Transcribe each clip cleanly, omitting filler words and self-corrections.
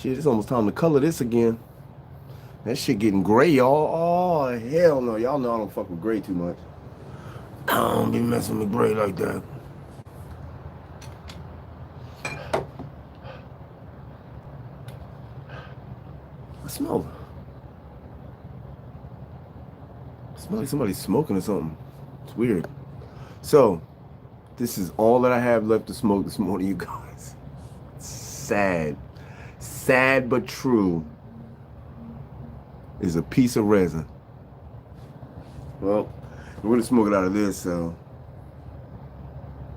Shit, it's almost time to color this again. That shit getting gray, y'all. Oh, hell no. Y'all know I don't fuck with gray too much. I don't be messing with gray like that. I smell like somebody smoking or something. It's weird. So, this is all that I have left to smoke this morning, you guys. Sad. Sad but true. Is a piece of resin. Well, we're gonna smoke it out of this, so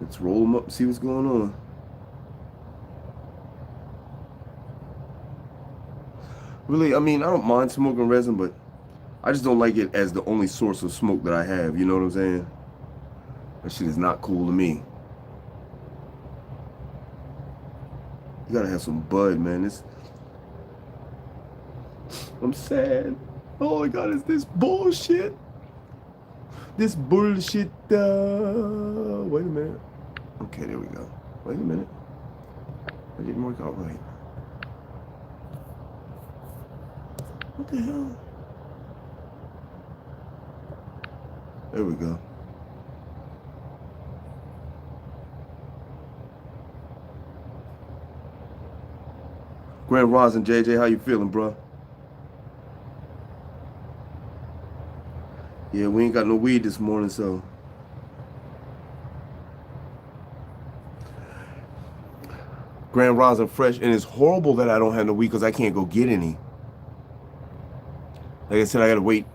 let's roll them up and see what's going on. Really, I mean, I don't mind smoking resin, but I just don't like it as the only source of smoke that I have. You know what I'm saying? That shit is not cool to me. You gotta have some bud, man. I'm sad. All I got is this bullshit. This bullshit. Wait a minute. Okay, there we go. Wait a minute. That didn't work out right. What the hell? There we go. Grand Rosin, JJ, how you feeling, bro? Yeah, we ain't got no weed this morning, so. Grand Rosin fresh, and it's horrible that I don't have no weed because I can't go get any. Like I said, I gotta wait.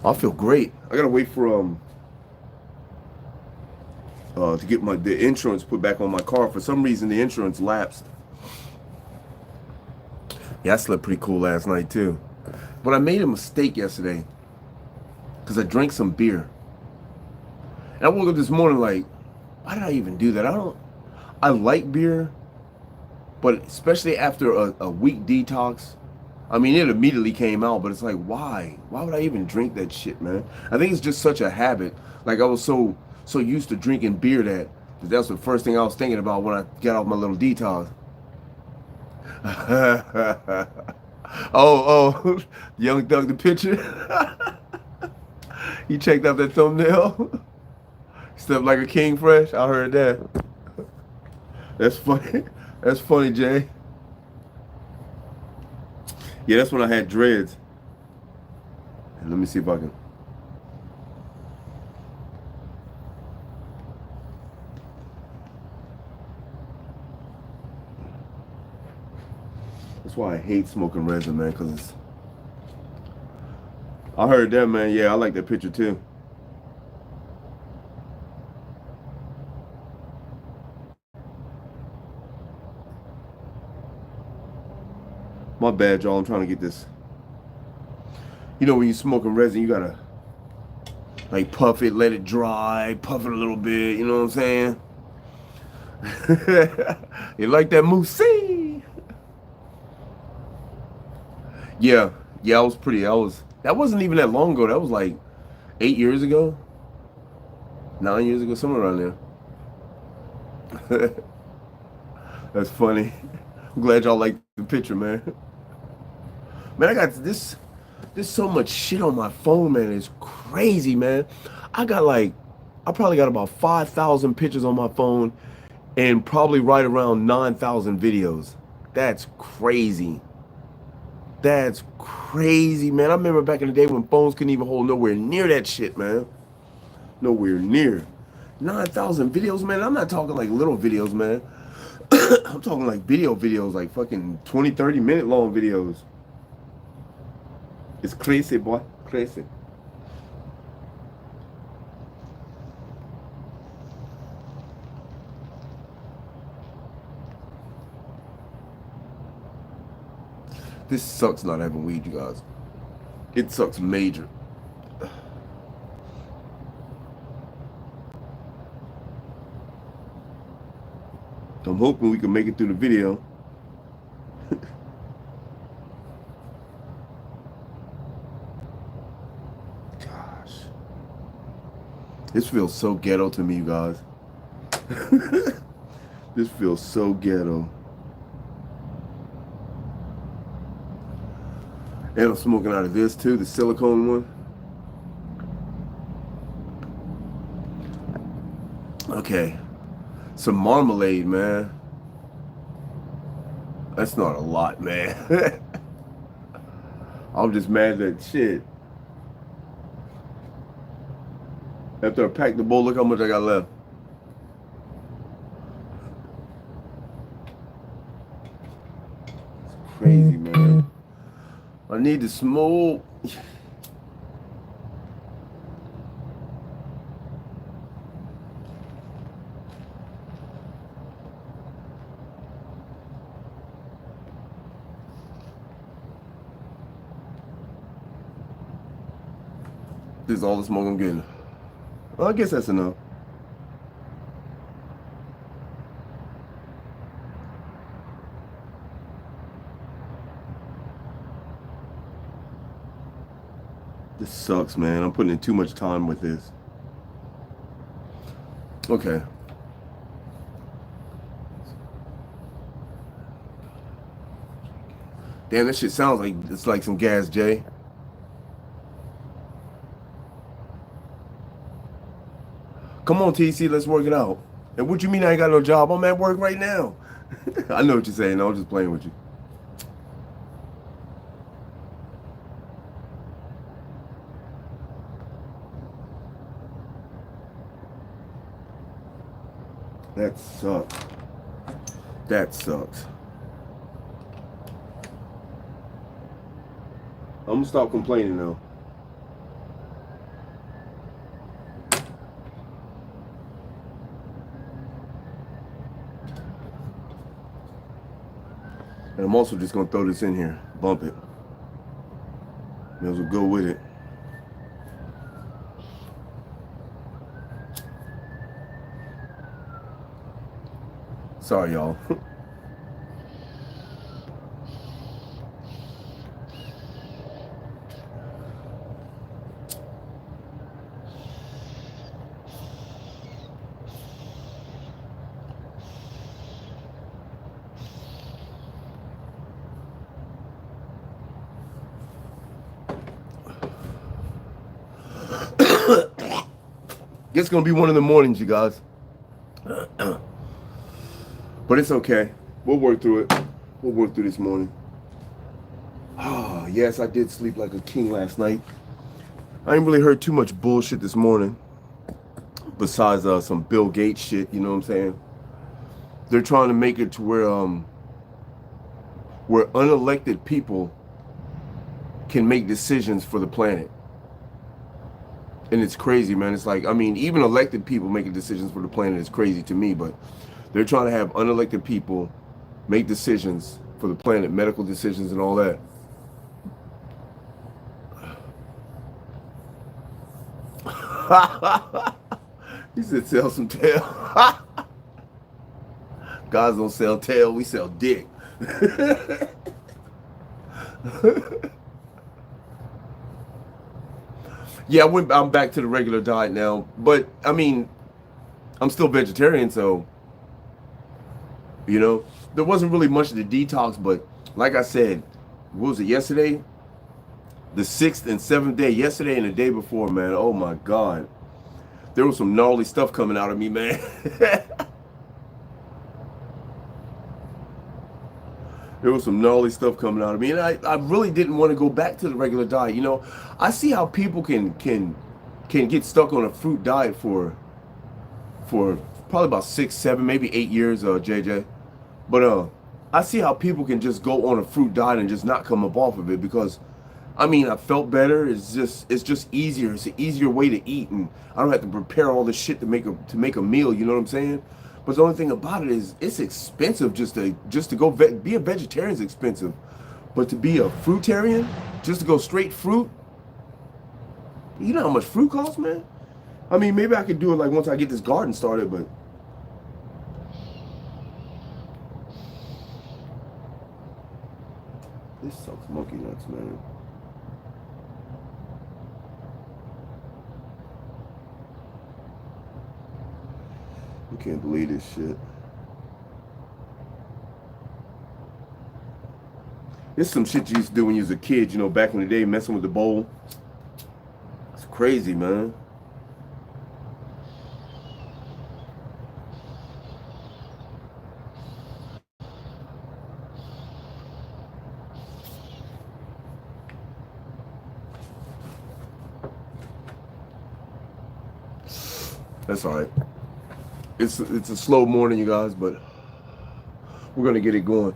I feel great. I gotta wait for to get the insurance put back on my car. For some reason, the insurance lapsed. Yeah, I slept pretty cool last night too, but I made a mistake yesterday because I drank some beer. And I woke up this morning like, why did I even do that? I like beer, but especially after a week detox, I mean, it immediately came out, but it's like, why? Why would I even drink that shit, man? I think it's just such a habit. Like, I was so used to drinking beer that's the first thing I was thinking about when I got off my little detox. oh, Young Thug the picture. He checked out that thumbnail. Stepped like a king fresh. I heard that. That's funny. That's funny, Jay. Yeah, that's when I had dreads. And let me see if I can. That's why I hate smoking resin, man, because it's. I heard that, man. Yeah, I like that picture too. My bad, y'all. I'm trying to get this. You know, when you're smoking resin, you gotta like puff it, let it dry, puff it a little bit. You know what I'm saying? You like that moussi? Yeah, I was pretty. That wasn't even that long ago. That was like 8 years ago, 9 years ago, somewhere around there. That's funny. I'm glad y'all like the picture, man. Man, I got this. There's so much shit on my phone, man. It's crazy, man. I probably got about 5,000 pictures on my phone and probably right around 9,000 videos. That's crazy. That's crazy, man. I remember back in the day when phones couldn't even hold nowhere near that shit, man. Nowhere near. 9,000 videos, man. I'm not talking like little videos, man. I'm talking like videos, like fucking 20, 30-minute long videos. It's crazy, boy. Crazy. This sucks not having weed, you guys. It sucks major. I'm hoping we can make it through the video. Gosh. This feels so ghetto to me, you guys. This feels so ghetto. And I'm smoking out of this too, the silicone one. Okay. Some marmalade, man. That's not a lot, man. I'm just mad that shit. After I packed the bowl, look how much I got left. It's crazy, man. I need to smoke. This is all the smoke I'm getting. Well, I guess that's enough. This sucks, man. I'm putting in too much time with this. Okay. Damn, that shit sounds like it's like some gas, Jay. Come on, TC, let's work it out. And what you mean I ain't got no job? I'm at work right now. I know what you're saying. I'm just playing with you. That sucks. That sucks. I'm gonna stop complaining now. And I'm also just gonna throw this in here. Bump it. May as well go with it. Sorry, y'all. It's gonna be one of the mornings, you guys. But it's okay. We'll work through it. We'll work through this morning. Ah, yes, I did sleep like a king last night. I ain't really heard too much bullshit this morning. Besides some Bill Gates shit, you know what I'm saying? They're trying to make it to where unelected people can make decisions for the planet. And it's crazy, man. It's like, I mean, even elected people making decisions for the planet is crazy to me, but they're trying to have unelected people make decisions for the planet, medical decisions and all that. He said, sell some tail. Guys don't sell tail, we sell dick. Yeah, I'm back to the regular diet now. But, I mean, I'm still vegetarian, so, you know, there wasn't really much of the detox, but like I said, what was it, yesterday? The 6th and 7th day, yesterday and the day before, man, oh my God. There was some gnarly stuff coming out of me, man. There was some gnarly stuff coming out of me, and I really didn't want to go back to the regular diet. You know, I see how people can get stuck on a fruit diet for probably about 6, 7, maybe 8 years, JJ. But I see how people can just go on a fruit diet and just not come up off of it because, I mean, I felt better. It's just easier. It's an easier way to eat, and I don't have to prepare all this shit to make a meal. You know what I'm saying? But the only thing about it is it's expensive just to go be a vegetarian is expensive, but to be a fruitarian, just to go straight fruit, you know how much fruit costs, man? I mean, maybe I could do it like once I get this garden started, but this sucks monkey nuts, man. I can't believe this shit. This is some shit you used to do when you was a kid, you know, back in the day, messing with the bowl. It's crazy, man. That's all right. It's a slow morning, you guys, but we're gonna get it going.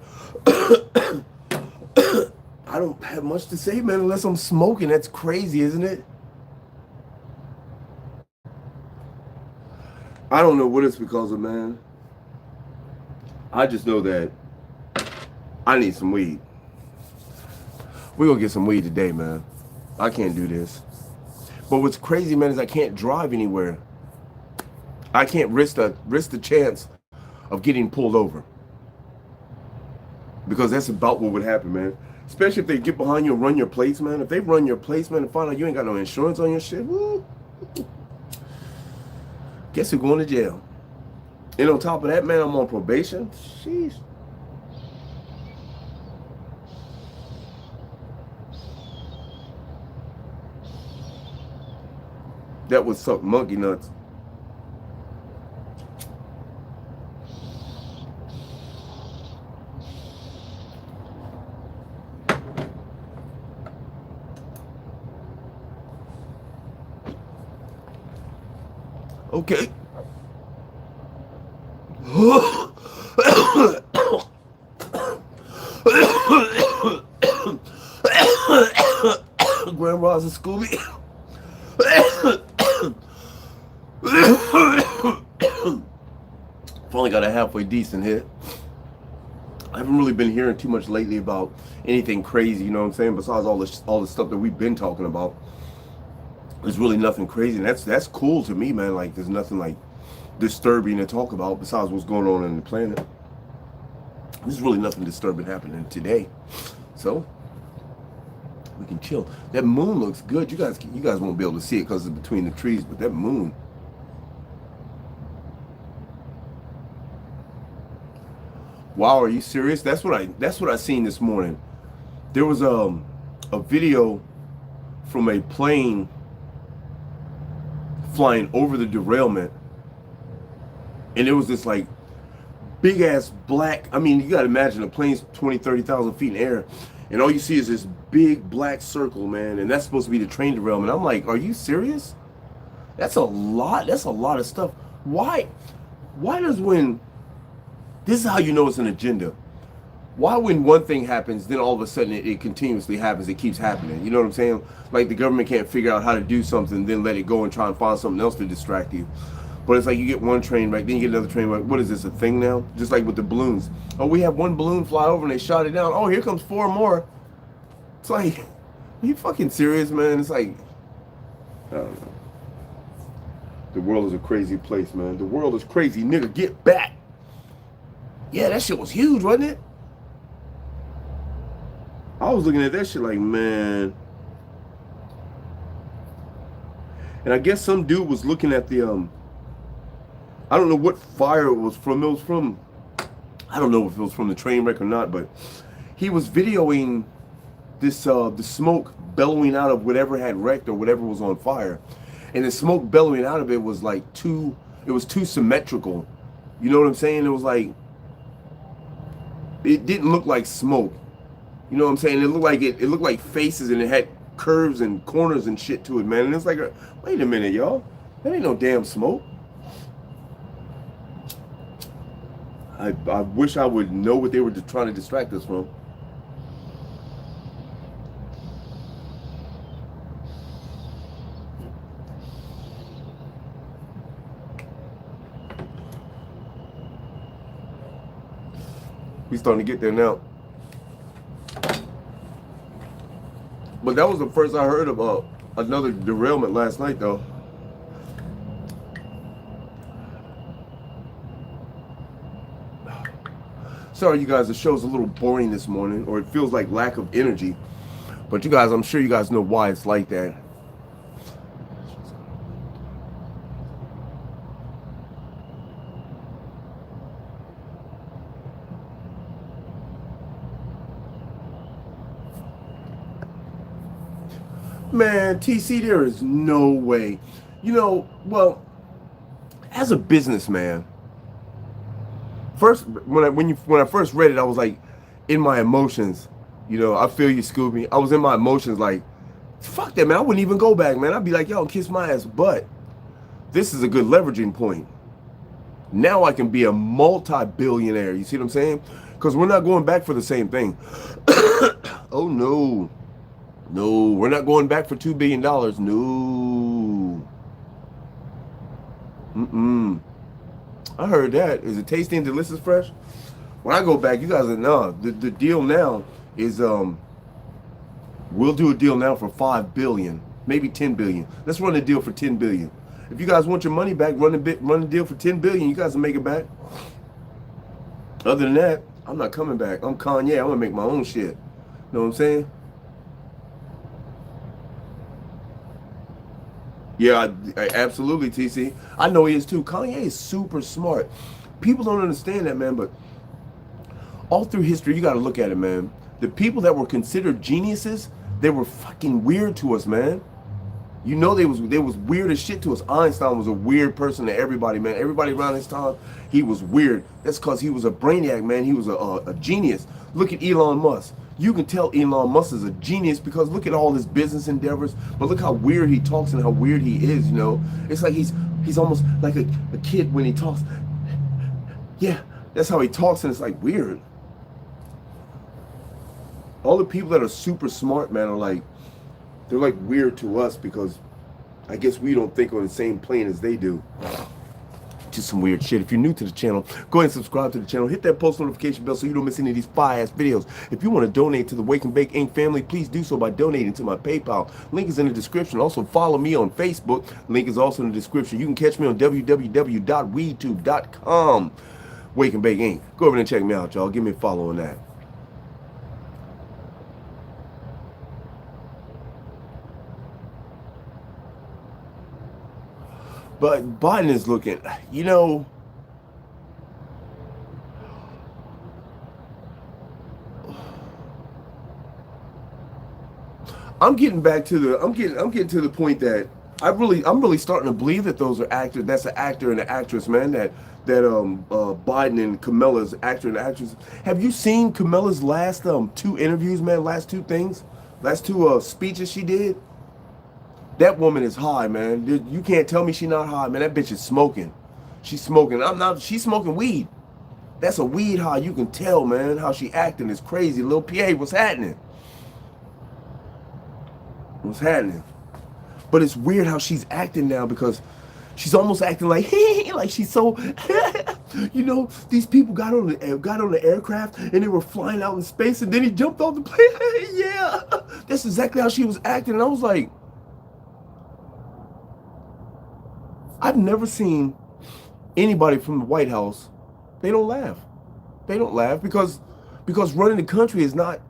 I don't have much to say, man, unless I'm smoking. That's crazy, isn't it? I don't know what it's because of, man. I just know that I need some weed. We're gonna get some weed today, man. I can't do this. But what's crazy, man, is I can't drive anywhere. I can't risk the chance of getting pulled over. Because that's about what would happen, man. Especially if they get behind you and run your plates, man. If they run your plates, man, and find out you ain't got no insurance on your shit, woo. Guess who's going to jail? And on top of that, man, I'm on probation. Sheesh. That would suck monkey nuts. Okay. Grandma's and Scooby. Finally got a halfway decent hit. I haven't really been hearing too much lately about anything crazy, you know what I'm saying? Besides all the stuff that we've been talking about. There's really nothing crazy, and that's cool to me, man. Like, there's nothing like disturbing to talk about besides what's going on in the planet. There's really nothing disturbing happening today, so we can chill. That moon looks good. You guys won't be able to see it because it's between the trees, but that moon. Wow, are you serious? That's what I seen this morning. There was a video from a plane flying over the derailment, and it was this like big ass black, I mean, you gotta imagine a plane's 20-30,000 feet in air, and all you see is this big black circle, man, and that's supposed to be the train derailment. I'm like, are you serious? That's a lot of stuff. Why does, when this is how you know it's an agenda, why when one thing happens, then all of a sudden it continuously happens, it keeps happening? You know what I'm saying? Like the government can't figure out how to do something, then let it go and try and find something else to distract you. But it's like you get one train wreck, then you get another train wreck. What is this, a thing now? Just like with the balloons. Oh, we have one balloon fly over and they shot it down. Oh, here comes 4 more. It's like, are you fucking serious, man? It's like, I don't know. The world is a crazy place, man. The world is crazy, nigga. Get back. Yeah, that shit was huge, wasn't it? I was looking at that shit like, man. And I guess some dude was looking at the, I don't know what fire it was from. It was from, I don't know if it was from the train wreck or not, but he was videoing this, the smoke bellowing out of whatever had wrecked or whatever was on fire. And the smoke bellowing out of it was like too symmetrical. You know what I'm saying? It was like, it didn't look like smoke. You know what I'm saying? It looked like faces, and it had curves and corners and shit to it, man. And it's like, wait a minute, y'all. That ain't no damn smoke. I wish I would know what they were trying to distract us from. We starting to get there now. But that was the first I heard about another derailment last night, though. Sorry, you guys, the show's a little boring this morning, or it feels like lack of energy. But you guys, I'm sure you guys know why it's like that. Man, TC, there is no way. You know, well, as a businessman, first when I first read it, I was like in my emotions. You know, I feel you, Scooby. I was in my emotions like, fuck that, man. I wouldn't even go back, man. I'd be like, yo, kiss my ass. But this is a good leveraging point. Now I can be a multi-billionaire. You see what I'm saying? Because we're not going back for the same thing. Oh, no. No, we're not going back for $2 billion. No. Mm-mm. I heard that. Is it tasty and delicious fresh? When I go back, you guys are, no. The deal now is, we'll do a deal now for $5 billion. Maybe $10 billion. Let's run a deal for $10 billion. If you guys want your money back, run a deal for $10 billion. You guys will make it back. Other than that, I'm not coming back. I'm Kanye. I'm gonna make my own shit. Know what I'm saying? Yeah, absolutely, TC. I know he is too. Kanye is super smart. People don't understand that, man. But all through history, you got to look at it, man. The people that were considered geniuses, they were fucking weird to us, man. You know they was weird as shit to us. Einstein was a weird person to everybody, man. Everybody around his time, he was weird. That's because he was a brainiac, man. He was a genius. Look at Elon Musk. You can tell Elon Musk is a genius because look at all his business endeavors. But look how weird he talks and how weird he is, you know. It's like he's almost like a kid when he talks. Yeah, that's how he talks, and it's like weird. All the people that are super smart, man, are like, they're like weird to us because I guess we don't think on the same plane as they do. Just some weird shit. If you're new to the channel, go ahead and subscribe to the channel. Hit that post notification bell so you don't miss any of these fire-ass videos. If you want to donate to the Wake and Bake Inc. family, please do so by donating to my PayPal. Link is in the description. Also, follow me on Facebook. Link is also in the description. You can catch me on www.weedtube.com. Wake and Bake Inc. Go over and check me out, y'all. Give me a follow on that. But Biden is looking, you know, I'm getting to the point that I'm really starting to believe that those are actors. That's an actor and an actress, man. That Biden and Camilla's actor and actress. Have you seen Camilla's last 2 interviews, man? Last 2 things, last 2 speeches she did. That woman is high, man. You can't tell me she's not high, man. That bitch is smoking. She's smoking. She's smoking weed. That's a weed high. You can tell, man, how she acting is crazy. Lil PA, what's happening? What's happening? But it's weird how she's acting now because she's almost acting like, like she's so, you know, these people got on the aircraft and they were flying out in space and then he jumped off the plane. Yeah, that's exactly how she was acting. And I was like, I've never seen anybody from the White House. They don't laugh. They don't laugh because running the country is not.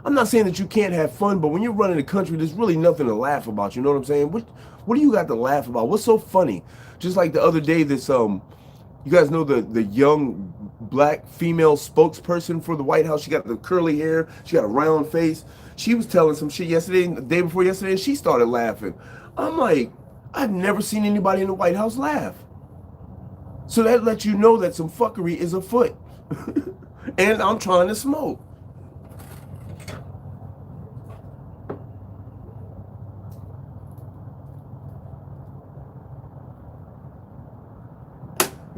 I'm not saying that you can't have fun, but when you're running the country, there's really nothing to laugh about. You know what I'm saying? What do you got to laugh about? What's so funny? Just like the other day, this you guys know the young black female spokesperson for the White House. She got the curly hair. She got a round face. She was telling some shit yesterday, the day before yesterday, and she started laughing. I'm like, I've never seen anybody in the White House laugh. So that lets you know that some fuckery is afoot. And I'm trying to smoke.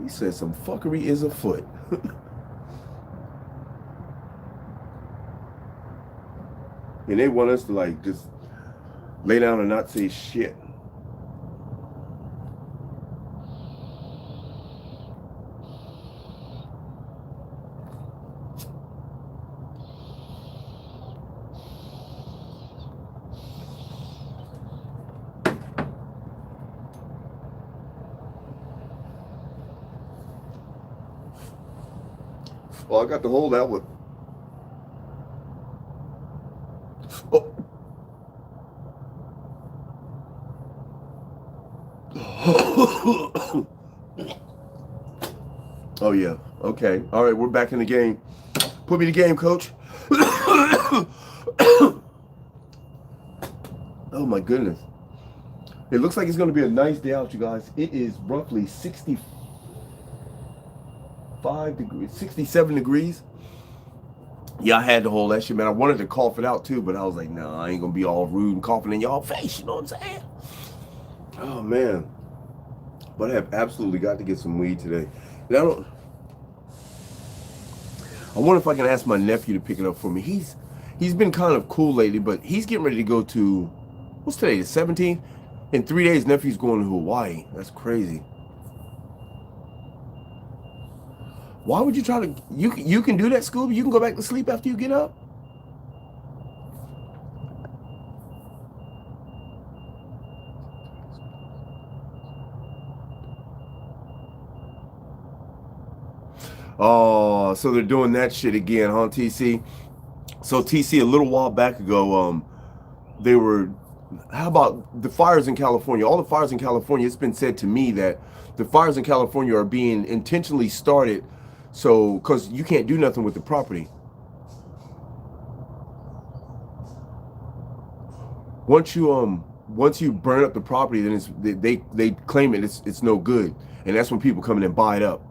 He said some fuckery is afoot. And they want us to like just lay down and not say shit. Well, I got to hold that one. Oh. Oh yeah. Okay. All right. We're back in the game. Put me in the game, coach. Oh my goodness. It looks like it's going to be a nice day out, you guys. It is roughly 65 degrees, 67 degrees. Yeah, I had to hold that shit, man. I wanted to cough it out too, but I was like, nah, I ain't going to be all rude and coughing in y'all face. You know what I'm saying? Oh, man. But I have absolutely got to get some weed today. And I wonder if I can ask my nephew to pick it up for me. He's been kind of cool lately, but he's getting ready to go to, what's today, the 17th? In 3 days, nephew's going to Hawaii. That's crazy. Why would you try to, you can do that, Scooby? You can go back to sleep after you get up? Oh, so they're doing that shit again, huh, TC? So TC, a little while back ago, they were, how about the fires in California? All the fires in California, it's been said to me that the fires in California are being intentionally started so, because you can't do nothing with the property. Once you burn up the property, then they claim it's no good, and that's when people come in and buy it up.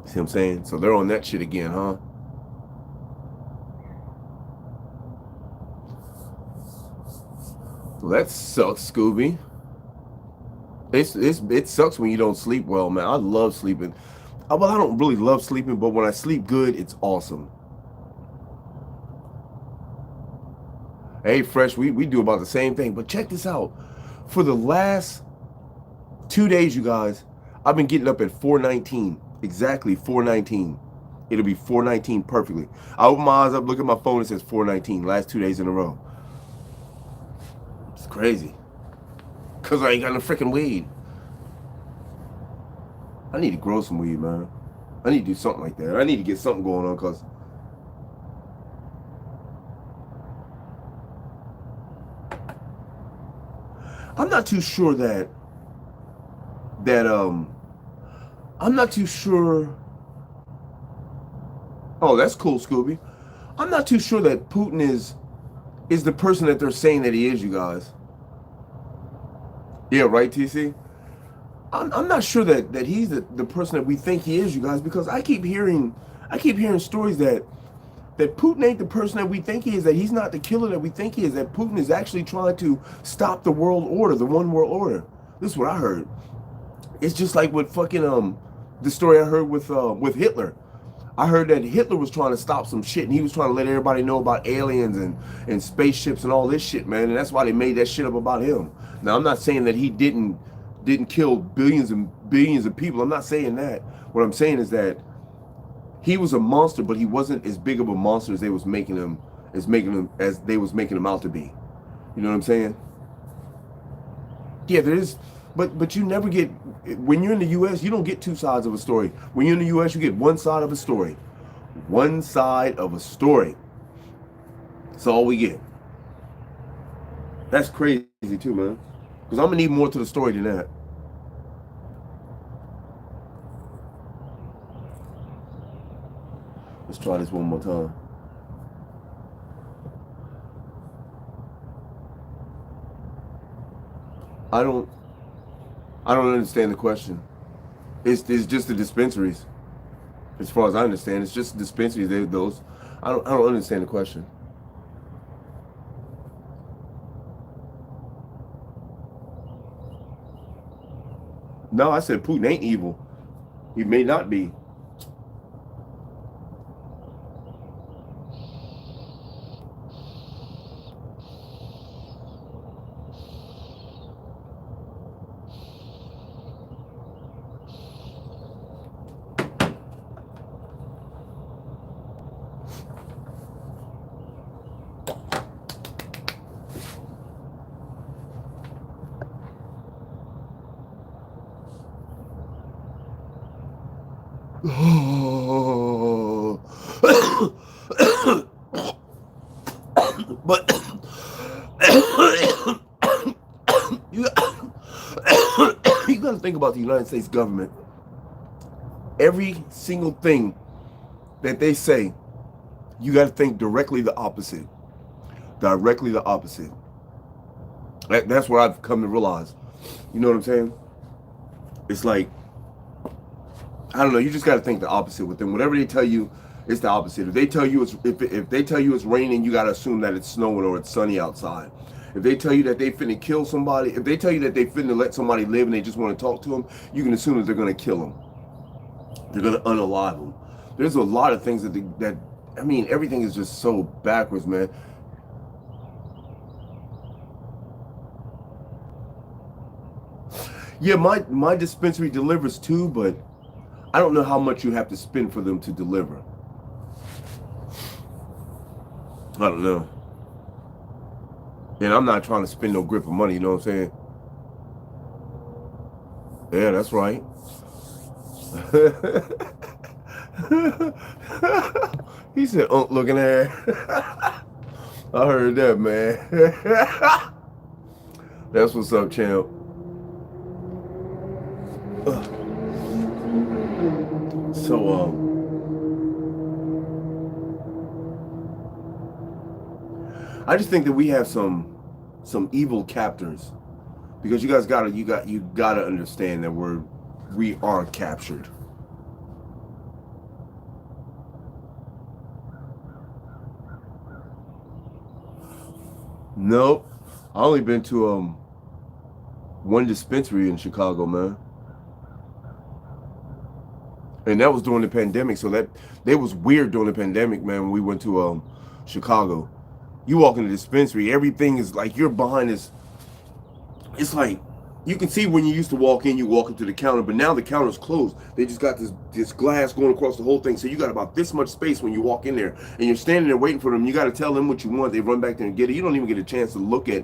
See what I'm saying? So they're on that shit again, huh? Well, that sucks, Scooby. It sucks when you don't sleep well, man. I love sleeping. Well, I don't really love sleeping, but when I sleep good, it's awesome. Hey, Fresh, we do about the same thing. But check this out. For the last 2 days, you guys, I've been getting up at 4:19. Exactly 4:19. It'll be 4:19 perfectly. I open my eyes up, look at my phone, it says 4:19. Last 2 days in a row. It's crazy. Because I ain't got no freaking weed. I need to grow some weed, man. I need to do something like that. I need to get something going on because I'm not too sure I'm not too sure. Oh, that's cool, Scooby. I'm not too sure that Putin is the person that they're saying that he is, you guys. Yeah, right, TC? I'm not sure that he's the person that we think he is, you guys, because I keep hearing stories that Putin ain't the person that we think he is, that he's not the killer that we think he is, that Putin is actually trying to stop the world order, the one world order. This is what I heard. It's just like with fucking the story I heard with Hitler. I heard that Hitler was trying to stop some shit, and he was trying to let everybody know about aliens and spaceships and all this shit, man. And that's why they made that shit up about him. Now, I'm not saying that he didn't kill billions and billions of people. I'm not saying that. What I'm saying is that he was a monster, but he wasn't as big of a monster as they was making him out to be. You know what I'm saying? Yeah, there is, but you never get, when you're in the U.S., you don't get two sides of a story. When you're in the U.S., you get one side of a story. One side of a story. That's all we get. That's crazy too, man. Because I'm gonna need more to the story than that. Let's try this one more time. I don't understand the question. It's just the dispensaries. As far as I understand, it's just dispensaries. Those. I don't understand the question. No, I said Putin ain't evil. He may not be. But you, you got to think about the United States government. Every single thing that they say, you got to think directly the opposite. Directly the opposite. That's what I've come to realize. You know what I'm saying? It's like, I don't know. You just got to think the opposite with them. Whatever they tell you, it's the opposite. If they tell you if they tell you it's raining, you got to assume that it's snowing or it's sunny outside. If they tell you that they finna kill somebody, if they tell you that they finna let somebody live and they just want to talk to them, you can assume that they're gonna kill them. They're gonna unalive them. There's a lot of things that I mean, everything is just so backwards, man. Yeah, my dispensary delivers too, but I don't know how much you have to spend for them to deliver. I don't know. And I'm not trying to spend no grip of money, you know what I'm saying? Yeah, that's right. He said, looking at I heard that, man. That's what's up, champ. So, I just think that we have some evil captors, because you gotta understand that we are captured. Nope, I only been to one dispensary in Chicago, man, and that was during the pandemic. So that was weird during the pandemic, man. When we went to Chicago. You walk in the dispensary, everything is like you're behind this. It's like you can see when you used to walk in, you walk up to the counter, but now the counter's closed. They just got this glass going across the whole thing. So you got about this much space when you walk in there, and you're standing there waiting for them. You got to tell them what you want. They run back there and get it. You don't even get a chance to look at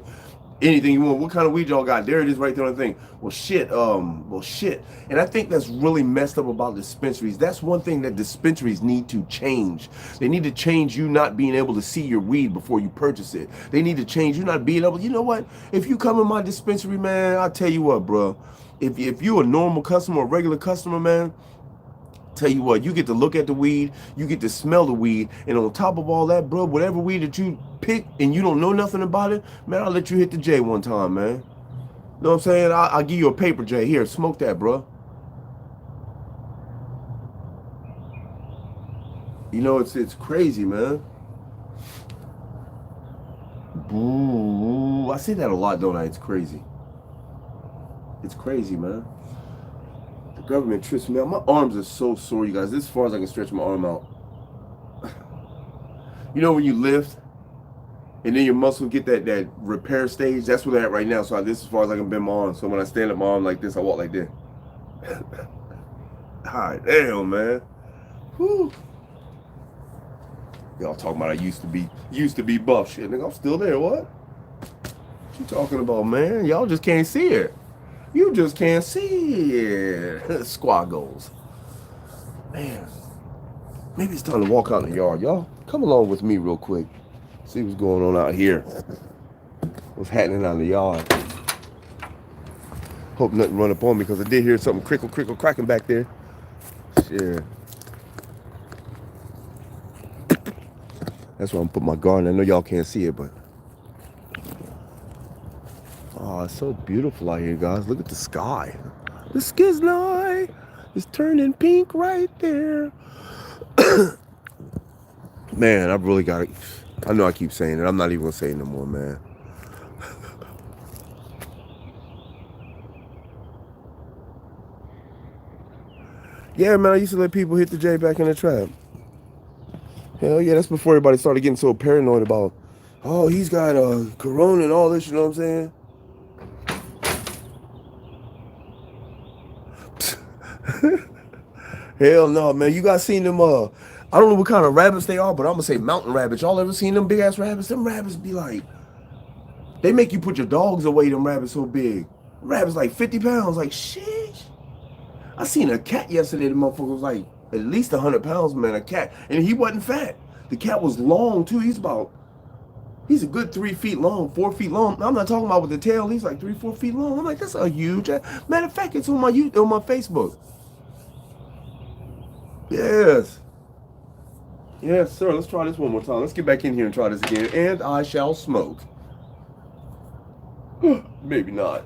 anything you want. What kind of weed y'all got? There it is right there on the thing. Well, shit. And I think that's really messed up about dispensaries. That's one thing that dispensaries need to change. They need to change you not being able to see your weed before you purchase it. They need to change you not being able, you know what? If you come in my dispensary, man, I'll tell you what, bro. If you're a normal customer, a regular customer, man, tell you what, you get to look at the weed, you get to smell the weed, and on top of all that, bro, whatever weed that you pick and you don't know nothing about it, man, I'll let you hit the J one time, man. You know what I'm saying? I'll give you a paper J. Here, smoke that, bro. You know, it's crazy, man. Boo. I say that a lot, don't I? It's crazy. It's crazy, man. The government trips me out. My arms are so sore, you guys. This is as far as I can stretch my arm out. You know when you lift and then your muscles get that repair stage? That's where they're at right now. So this is as far as I can bend my arm. So when I stand up my arm like this, I walk like this. God damn, man. Whew. Y'all talking about I used to be buff. Shit, nigga, I'm still there. What you talking about, man? Y'all just can't see it. You just can't see it. Squad goals. Man, maybe it's time to walk out in the yard. Y'all, come along with me real quick. See what's going on out here. What's happening out in the yard. Hope nothing run up on me, because I did hear something crickle, cracking back there. Shit. That's why I'm putting my garden. I know y'all can't see it, but oh, it's so beautiful out here, guys. Look at the sky. The sky is turning pink right there. Man, I've really got it. I know I keep saying it. I'm not even gonna say it no more, man. Yeah, man, I used to let people hit the J back in the trap. Hell yeah, that's before everybody started getting so paranoid about, oh, he's got corona and all this, you know what I'm saying? Hell no, man. You guys seen them, I don't know what kind of rabbits they are, but I'm gonna say mountain rabbits. Y'all ever seen them big ass rabbits? Them rabbits be like, they make you put your dogs away, them rabbits so big. Rabbits like 50 pounds, like shit. I seen a cat yesterday, the motherfucker was like at least 100 pounds, man, a cat. And he wasn't fat. The cat was long too. He's a good 3 feet long, 4 feet long. I'm not talking about with the tail. He's like 3-4 feet long. I'm like, that's a huge. Matter of fact, it's on my Facebook. Yes. Yes, sir. Let's try this one more time. Let's get back in here and try this again. And I shall smoke. Maybe not.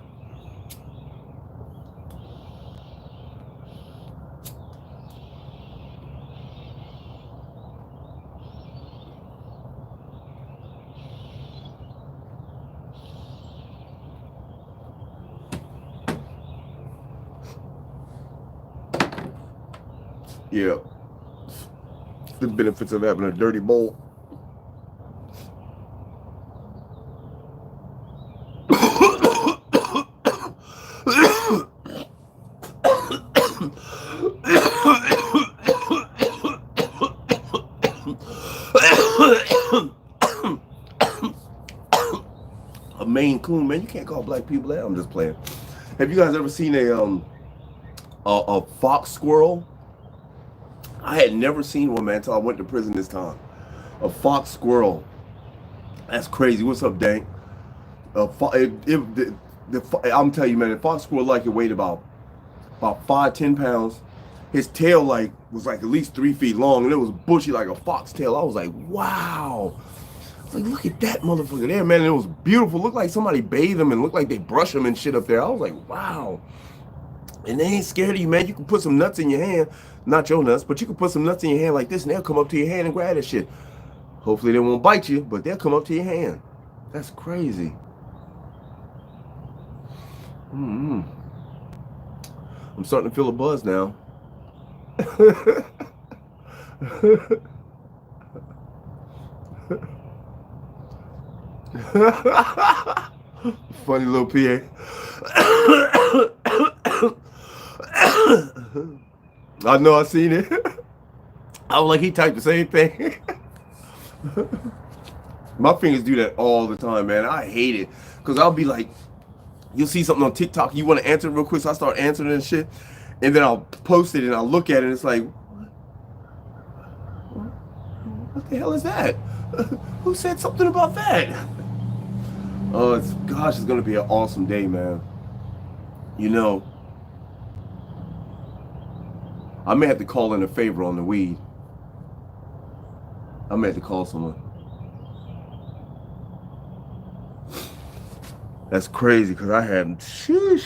Yeah. The benefits of having a dirty bowl. A Maine Coon, man. You can't call black people that. I'm just playing. Have you guys ever seen a fox squirrel? I had never seen one, man, until I went to prison this time. A fox squirrel. That's crazy. What's up, Dank? I'm telling you, man, the fox squirrel like it weighed about 5-10 pounds. His tail was like at least 3 feet long, and it was bushy like a fox tail. I was like, wow. I was like, look at that motherfucker there, man. And it was beautiful. Looked like somebody bathed him and looked like they brushed him and shit up there. I was like, wow. And they ain't scared of you, man. You can put some nuts in your hand. Not your nuts, but you can put some nuts in your hand like this, and they'll come up to your hand and grab that shit. Hopefully they won't bite you, but they'll come up to your hand. That's crazy. I'm starting to feel a buzz now. Funny little PA. I know, I seen it. I was like, he typed the same thing. My fingers do that all the time, man. I hate it. Because I'll be like, you'll see something on TikTok, you want to answer it real quick, so I start answering and shit. And then I'll post it and I'll look at it and it's like, what the hell is that? Who said something about that? Oh, gosh, it's going to be an awesome day, man. You know, I may have to call in a favor on the weed. I may have to call someone. That's crazy because I hadn't. Sheesh.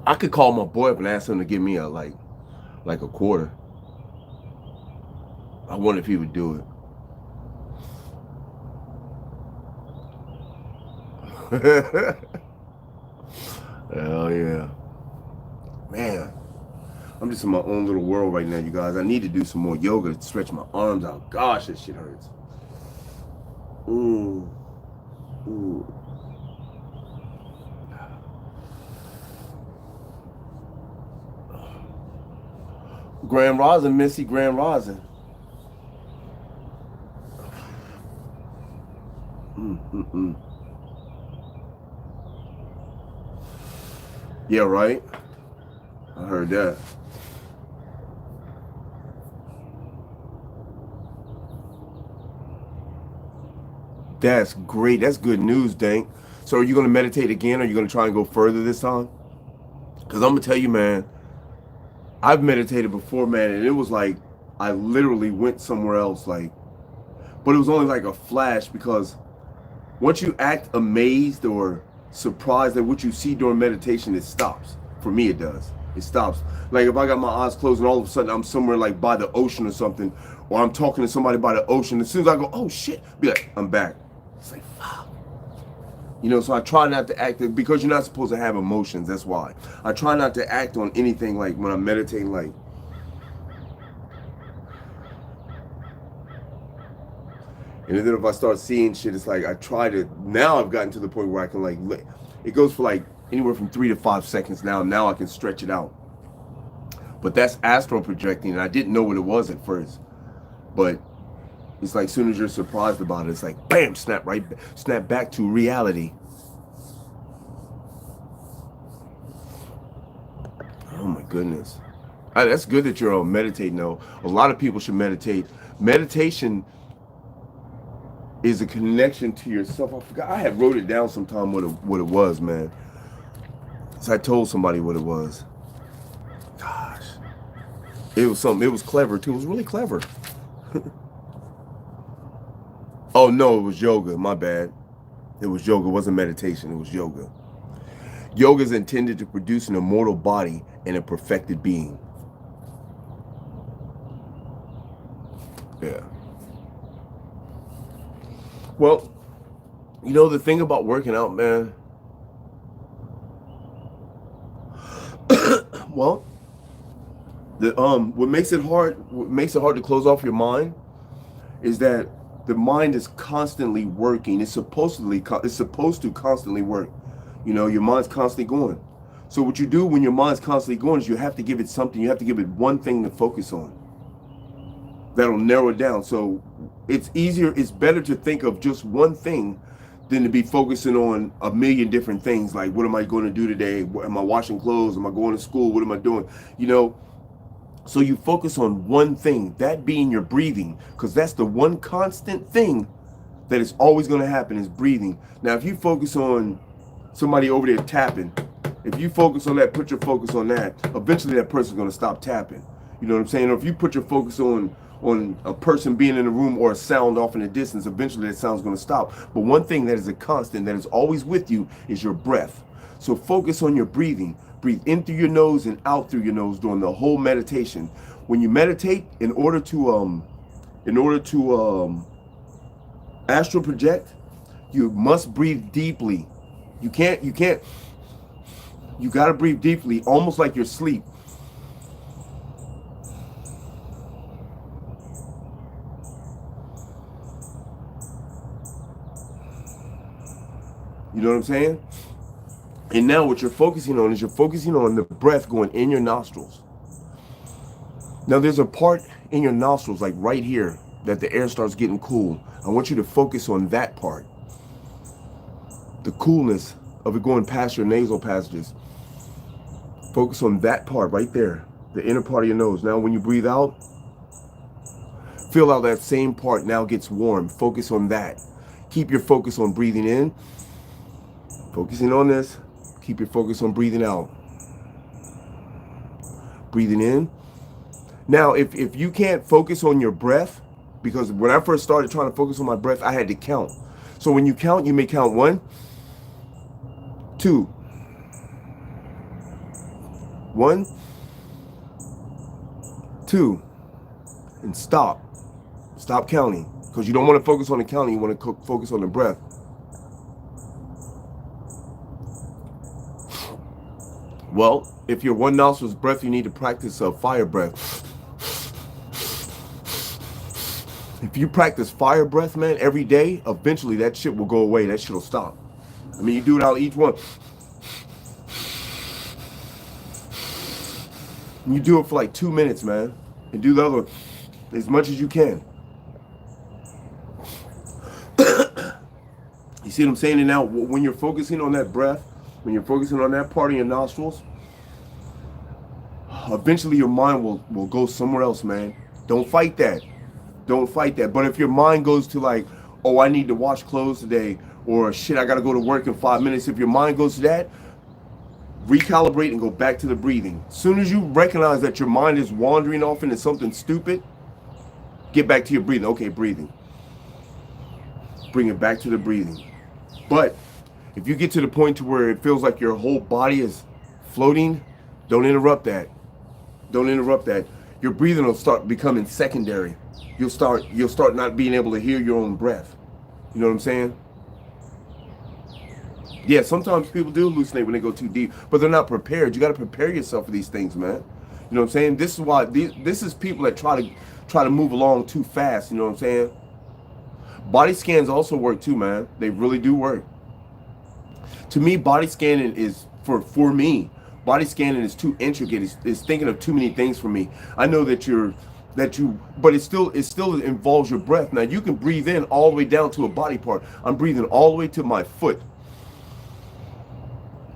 I could call my boy up and ask him to give me like a quarter. I wonder if he would do it. Hell yeah. Man, I'm just in my own little world right now, you guys. I need to do some more yoga to stretch my arms out. Gosh, that shit hurts. Ooh. Grand Rosin, Missy, Grand Rosin. Yeah, right? I heard that. That's great. That's good news, Dank. So are you going to meditate again? Or are you going to try and go further this time? Because I'm going to tell you, man, I've meditated before, man, and it was like I literally went somewhere else, like, but it was only like a flash because once you act amazed or surprised at what you see during meditation, it stops. For me, it does. It stops. Like if I got my eyes closed and all of a sudden I'm somewhere like by the ocean or something, or I'm talking to somebody by the ocean, as soon as I go, oh shit, be like, I'm back. It's like, fuck. You know, so I try not to act, because you're not supposed to have emotions, that's why. I try not to act on anything like when I'm meditating, like. And then if I start seeing shit, it's like I try to, now I've gotten to the point where I can like, it goes for like anywhere from 3 to 5 seconds now. Now I can stretch it out. But that's astral projecting, and I didn't know what it was at first. But it's like as soon as you're surprised about it, it's like, bam, snap back to reality. Oh my goodness. That's good that you're meditating though. A lot of people should meditate. Meditation is a connection to yourself. I forgot. I had wrote it down sometime what it was, man. So I told somebody what it was. Gosh. It was something. It was clever too. It was really clever. Oh no, it was yoga. My bad. It was yoga. It wasn't meditation. It was yoga. Yoga is intended to produce an immortal body and a perfected being. Yeah. Well, you know the thing about working out, man. Well, what makes it hard to close off your mind is that the mind is constantly working. It's supposed to constantly work. You know, your mind's constantly going. So what you do when your mind's constantly going is you have to give it something. You have to give it one thing to focus on. That'll narrow it down. So it's easier, it's better to think of just one thing than to be focusing on a million different things. Like, what am I going to do today? Am I washing clothes? Am I going to school? What am I doing? You know, so you focus on one thing, that being your breathing, because that's the one constant thing that is always going to happen is breathing. Now, if you focus on somebody over there tapping, if you focus on that, put your focus on that, eventually that person's going to stop tapping. You know what I'm saying? Or if you put your focus on a person being in a room or a sound off in the distance, eventually that sound's going to stop. But one thing that is a constant, that is always with you, is your breath. So focus on your breathing. Breathe in through your nose and out through your nose during the whole meditation. When you meditate, in order to astral project, you must breathe deeply. You gotta breathe deeply, almost like you're asleep. You know what I'm saying? And now what you're focusing on is you're focusing on the breath going in your nostrils. Now there's a part in your nostrils, like right here, that the air starts getting cool. I want you to focus on that part. The coolness of it going past your nasal passages. Focus on that part right there, the inner part of your nose. Now when you breathe out, feel how that same part now gets warm. Focus on that. Keep your focus on breathing in. Focusing on this. Keep your focus on breathing out. Breathing in. Now, if you can't focus on your breath, because when I first started trying to focus on my breath, I had to count. So when you count, you may count 1, 2, 1, 2, and stop. Stop counting, because you don't want to focus on the counting. You want to focus on the breath. Well, if your one nostril's breath, you need to practice a fire breath. If you practice fire breath, man, every day, eventually that shit will go away. That shit will stop. I mean, you do it out each one. You do it for like 2 minutes, man. And do the other one as much as you can. You see what I'm saying? And now, when you're focusing on that breath, when you're focusing on that part of your nostrils, eventually your mind will go somewhere else, man. Don't fight that. Don't fight that. But if your mind goes to like, oh, I need to wash clothes today, or shit, I got to go to work in 5 minutes. If your mind goes to that, recalibrate and go back to the breathing. As soon as you recognize that your mind is wandering off into something stupid, get back to your breathing. Okay, breathing. Bring it back to the breathing. But if you get to the point to where it feels like your whole body is floating, don't interrupt that. Don't interrupt that. Your breathing will start becoming secondary. You'll start not being able to hear your own breath. You know what I'm saying? Yeah, sometimes people do hallucinate when they go too deep, but they're not prepared. You got to prepare yourself for these things, man. You know what I'm saying? This is why this is people that try to move along too fast. You know what I'm saying? Body scans also work too, man. They really do work. To me, body scanning is for me. Body scanning is too intricate. It's thinking of too many things for me. I know but it still involves your breath. Now you can breathe in all the way down to a body part. I'm breathing all the way to my foot,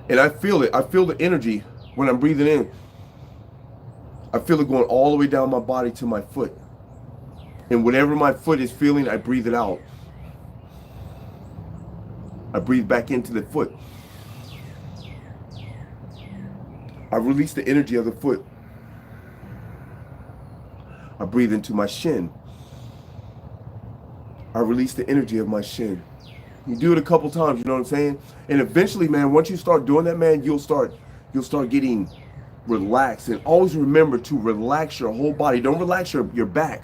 and I feel it. I feel the energy when I'm breathing in. I feel it going all the way down my body to my foot, and whatever my foot is feeling, I breathe it out. I breathe back into the foot. I release the energy of the foot. I breathe into my shin. I release the energy of my shin. You do it a couple times, you know what I'm saying? And eventually, man, once you start doing that, man, you'll start getting relaxed. And always remember to relax your whole body. Don't relax your back.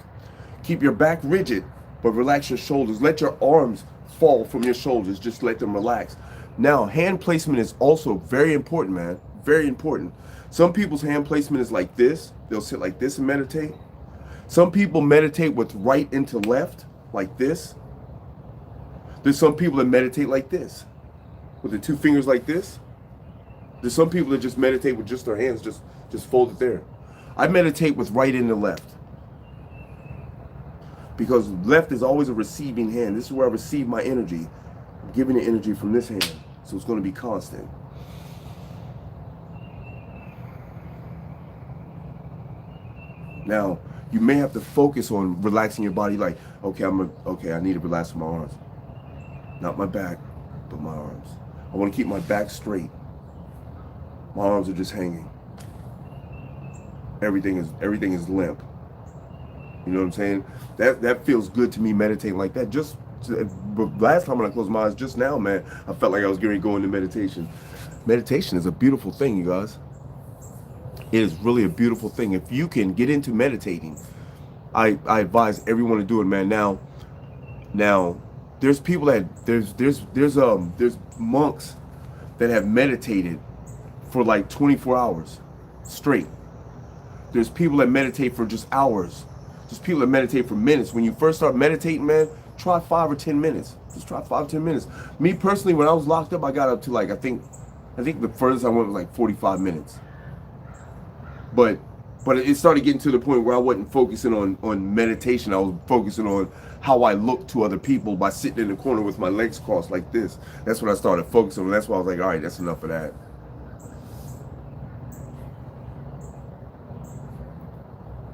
Keep your back rigid, but relax your shoulders. Let your arms fall from your shoulders. Just let them relax. Now, hand placement is also very important, man. Very important. Some people's hand placement is like this. They'll sit like this and meditate. Some people meditate with right into left, like this. There's some people that meditate like this, with the two fingers like this. There's some people that just meditate with just their hands, just folded there. I meditate with right into left. Because left is always a receiving hand. This is where I receive my energy. I'm giving the energy from this hand. So it's going to be constant. Now, you may have to focus on relaxing your body like, okay, I need to relax my arms. Not my back, but my arms. I want to keep my back straight. My arms are just hanging. Everything is limp. You know what I'm saying? That feels good to me meditating like that. Just last time when I closed my eyes just now, man, I felt like I was getting to go into meditation. Meditation is a beautiful thing, you guys. It is really a beautiful thing. If you can get into meditating, I advise everyone to do it, man. Now, there's people that there's monks that have meditated for like 24 hours straight. There's people that meditate for just hours. There's people that meditate for minutes. When you first start meditating, man, try 5 or 10 minutes. Just try 5 or 10 minutes. Me personally, when I was locked up, I got up to like I think the furthest I went was like 45 minutes. But it started getting to the point where I wasn't focusing on meditation. I was focusing on how I look to other people by sitting in the corner with my legs crossed like this. That's what I started focusing on. That's why I was like, all right, that's enough of that.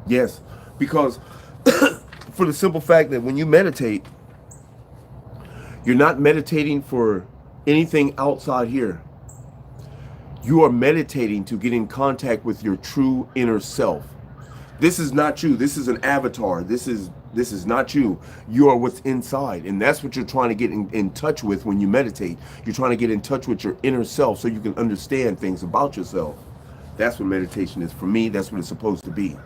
Yes, because for the simple fact that when you meditate, you're not meditating for anything outside here. You are meditating to get in contact with your true inner self. This is not you. This is an avatar. This is not you. You are what's inside. And that's what you're trying to get in touch with when you meditate. You're trying to get in touch with your inner self so you can understand things about yourself. That's what meditation is. For me, that's what it's supposed to be.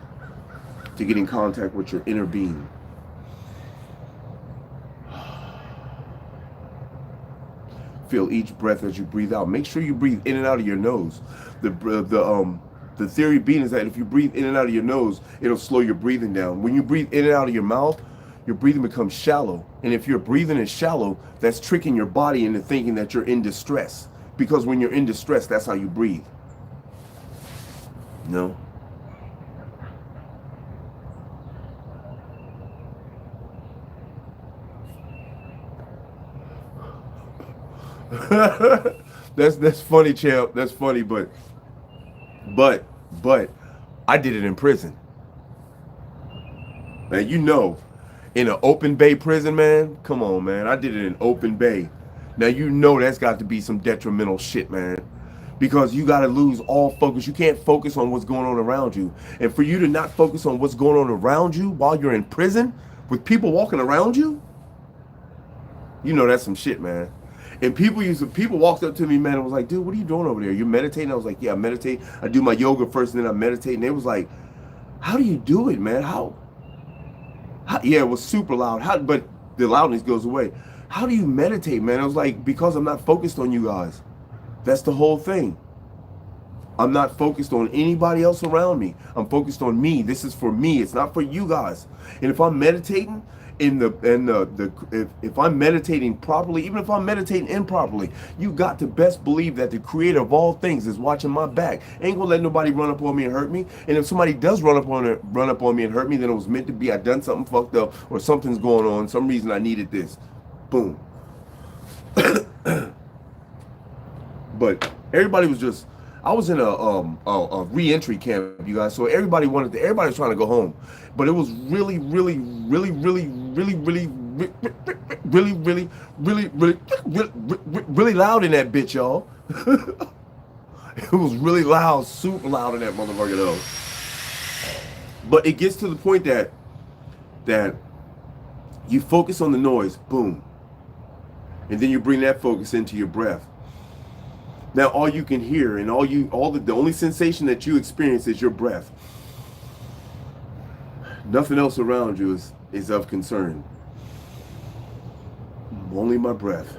To get in contact with your inner being. Feel each breath as you breathe out. Make sure you breathe in and out of your nose. The theory being is that if you breathe in and out of your nose, it'll slow your breathing down. When you breathe in and out of your mouth, your breathing becomes shallow. And if your breathing is shallow, that's tricking your body into thinking that you're in distress. Because when you're in distress, that's how you breathe. No? That's funny, champ. That's funny, but I did it in prison. Man, you know, in an open bay prison, man. Come on, man. I did it in open bay. Now you know that's got to be some detrimental shit, man. Because you got to lose all focus. You can't focus on what's going on around you. And for you to not focus on what's going on around you while you're in prison with people walking around you, you know that's some shit, man. And people walked up to me, man, and was like, dude, what are you doing over there? You meditating? I was like, yeah, I meditate. I do my yoga first and then I meditate. And they was like, how do you do it, man? How? Yeah, it was super loud. But the loudness goes away. How do you meditate, man? I was like, because I'm not focused on you guys. That's the whole thing. I'm not focused on anybody else around me. I'm focused on me. This is for me. It's not for you guys. And if I'm meditating, if I'm meditating properly, even if I'm meditating improperly, you got to best believe that the creator of all things is watching my back. Ain't gonna let nobody run up on me and hurt me. And if somebody does run up on me and hurt me, then it was meant to be. I done something fucked up or something's going on. Some reason I needed this. Boom. But everybody was just. I was in a re-entry camp, you guys. So everybody was trying to go home, but it was really loud in that bitch, y'all. It was really loud, super loud in that motherfucker though. But it gets to the point that you focus on the noise, boom. And then you bring that focus into your breath. Now all you can hear and the only sensation that you experience is your breath. Nothing else around you is of concern. Only my breath.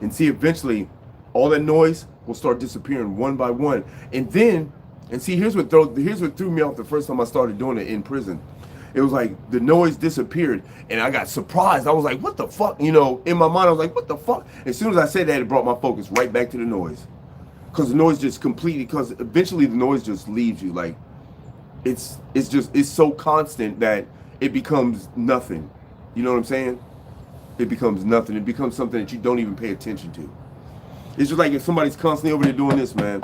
And see, eventually all that noise will start disappearing one by one. And see, here's what threw me off the first time I started doing it in prison. It was like the noise disappeared and I got surprised. I was like, what the fuck? You know, in my mind, I was like, what the fuck? As soon as I said that, it brought my focus right back to the noise. Because the noise just because eventually the noise just leaves you. Like, it's so constant that it becomes nothing. You know what I'm saying? It becomes nothing. It becomes something that you don't even pay attention to. It's just like if somebody's constantly over there doing this, man.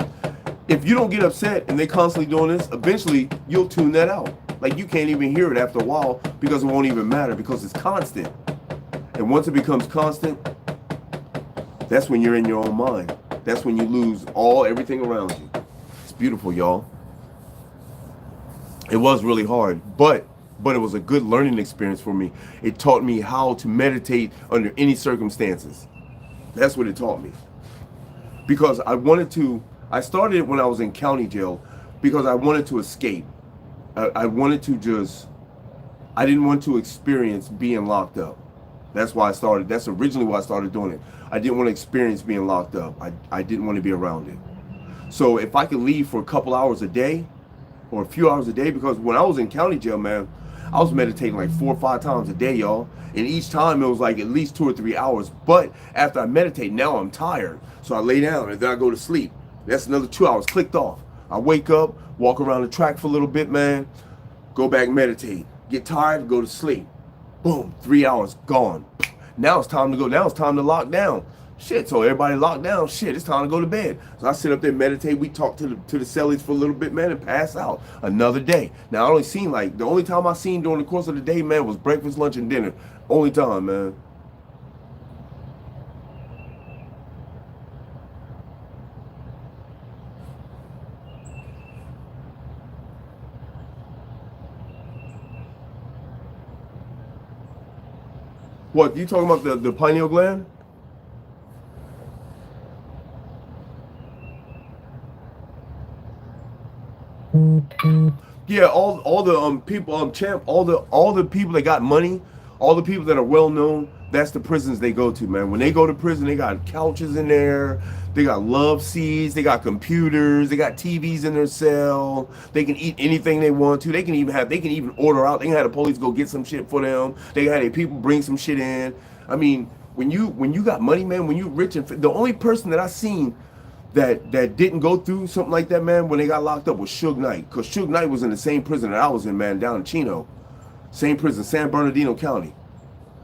If you don't get upset and they're constantly doing this, eventually you'll tune that out. Like, you can't even hear it after a while because it won't even matter because it's constant. And once it becomes constant, that's when you're in your own mind. That's when you lose everything around you. It's beautiful, y'all. It was really hard, but it was a good learning experience for me. It taught me how to meditate under any circumstances. That's what it taught me. Because I started it when I was in county jail because I wanted to escape. I wanted to I didn't want to experience being locked up. That's why I started. That's originally why I started doing it. I didn't want to experience being locked up. I didn't want to be around it. So if I could leave for a couple hours a day or a few hours a day, because when I was in county jail, man, I was meditating like 4 or 5 times a day, y'all. And each time it was like at least 2 or 3 hours. But after I meditate, now I'm tired. So I lay down and then I go to sleep. That's another 2 hours clicked off. I wake up, walk around the track for a little bit, man. Go back, meditate. Get tired, go to sleep. Boom, 3 hours gone. Now it's time to go. Now it's time to lock down. Shit, so everybody locked down. Shit, it's time to go to bed. So I sit up there, meditate. We talk to the cellies for a little bit, man, and pass out. Another day. Now, the only time I seen during the course of the day, man, was breakfast, lunch, and dinner. Only time, man. What, you talking about the pineal gland? Yeah, all the people champ, all the people that got money, all the people that are well known, that's the prisons they go to, man. When they go to prison, they got couches in there, they got love seats, they got computers, they got TVs in their cell. They can eat anything they want to. They can even order out. They can have the police go get some shit for them. They can have their people bring some shit in. I mean, when you got money, man, when you rich, and the only person that I seen that didn't go through something like that, man, when they got locked up was Suge Knight. Because Suge Knight was in the same prison that I was in, man, down in Chino. Same prison, San Bernardino County.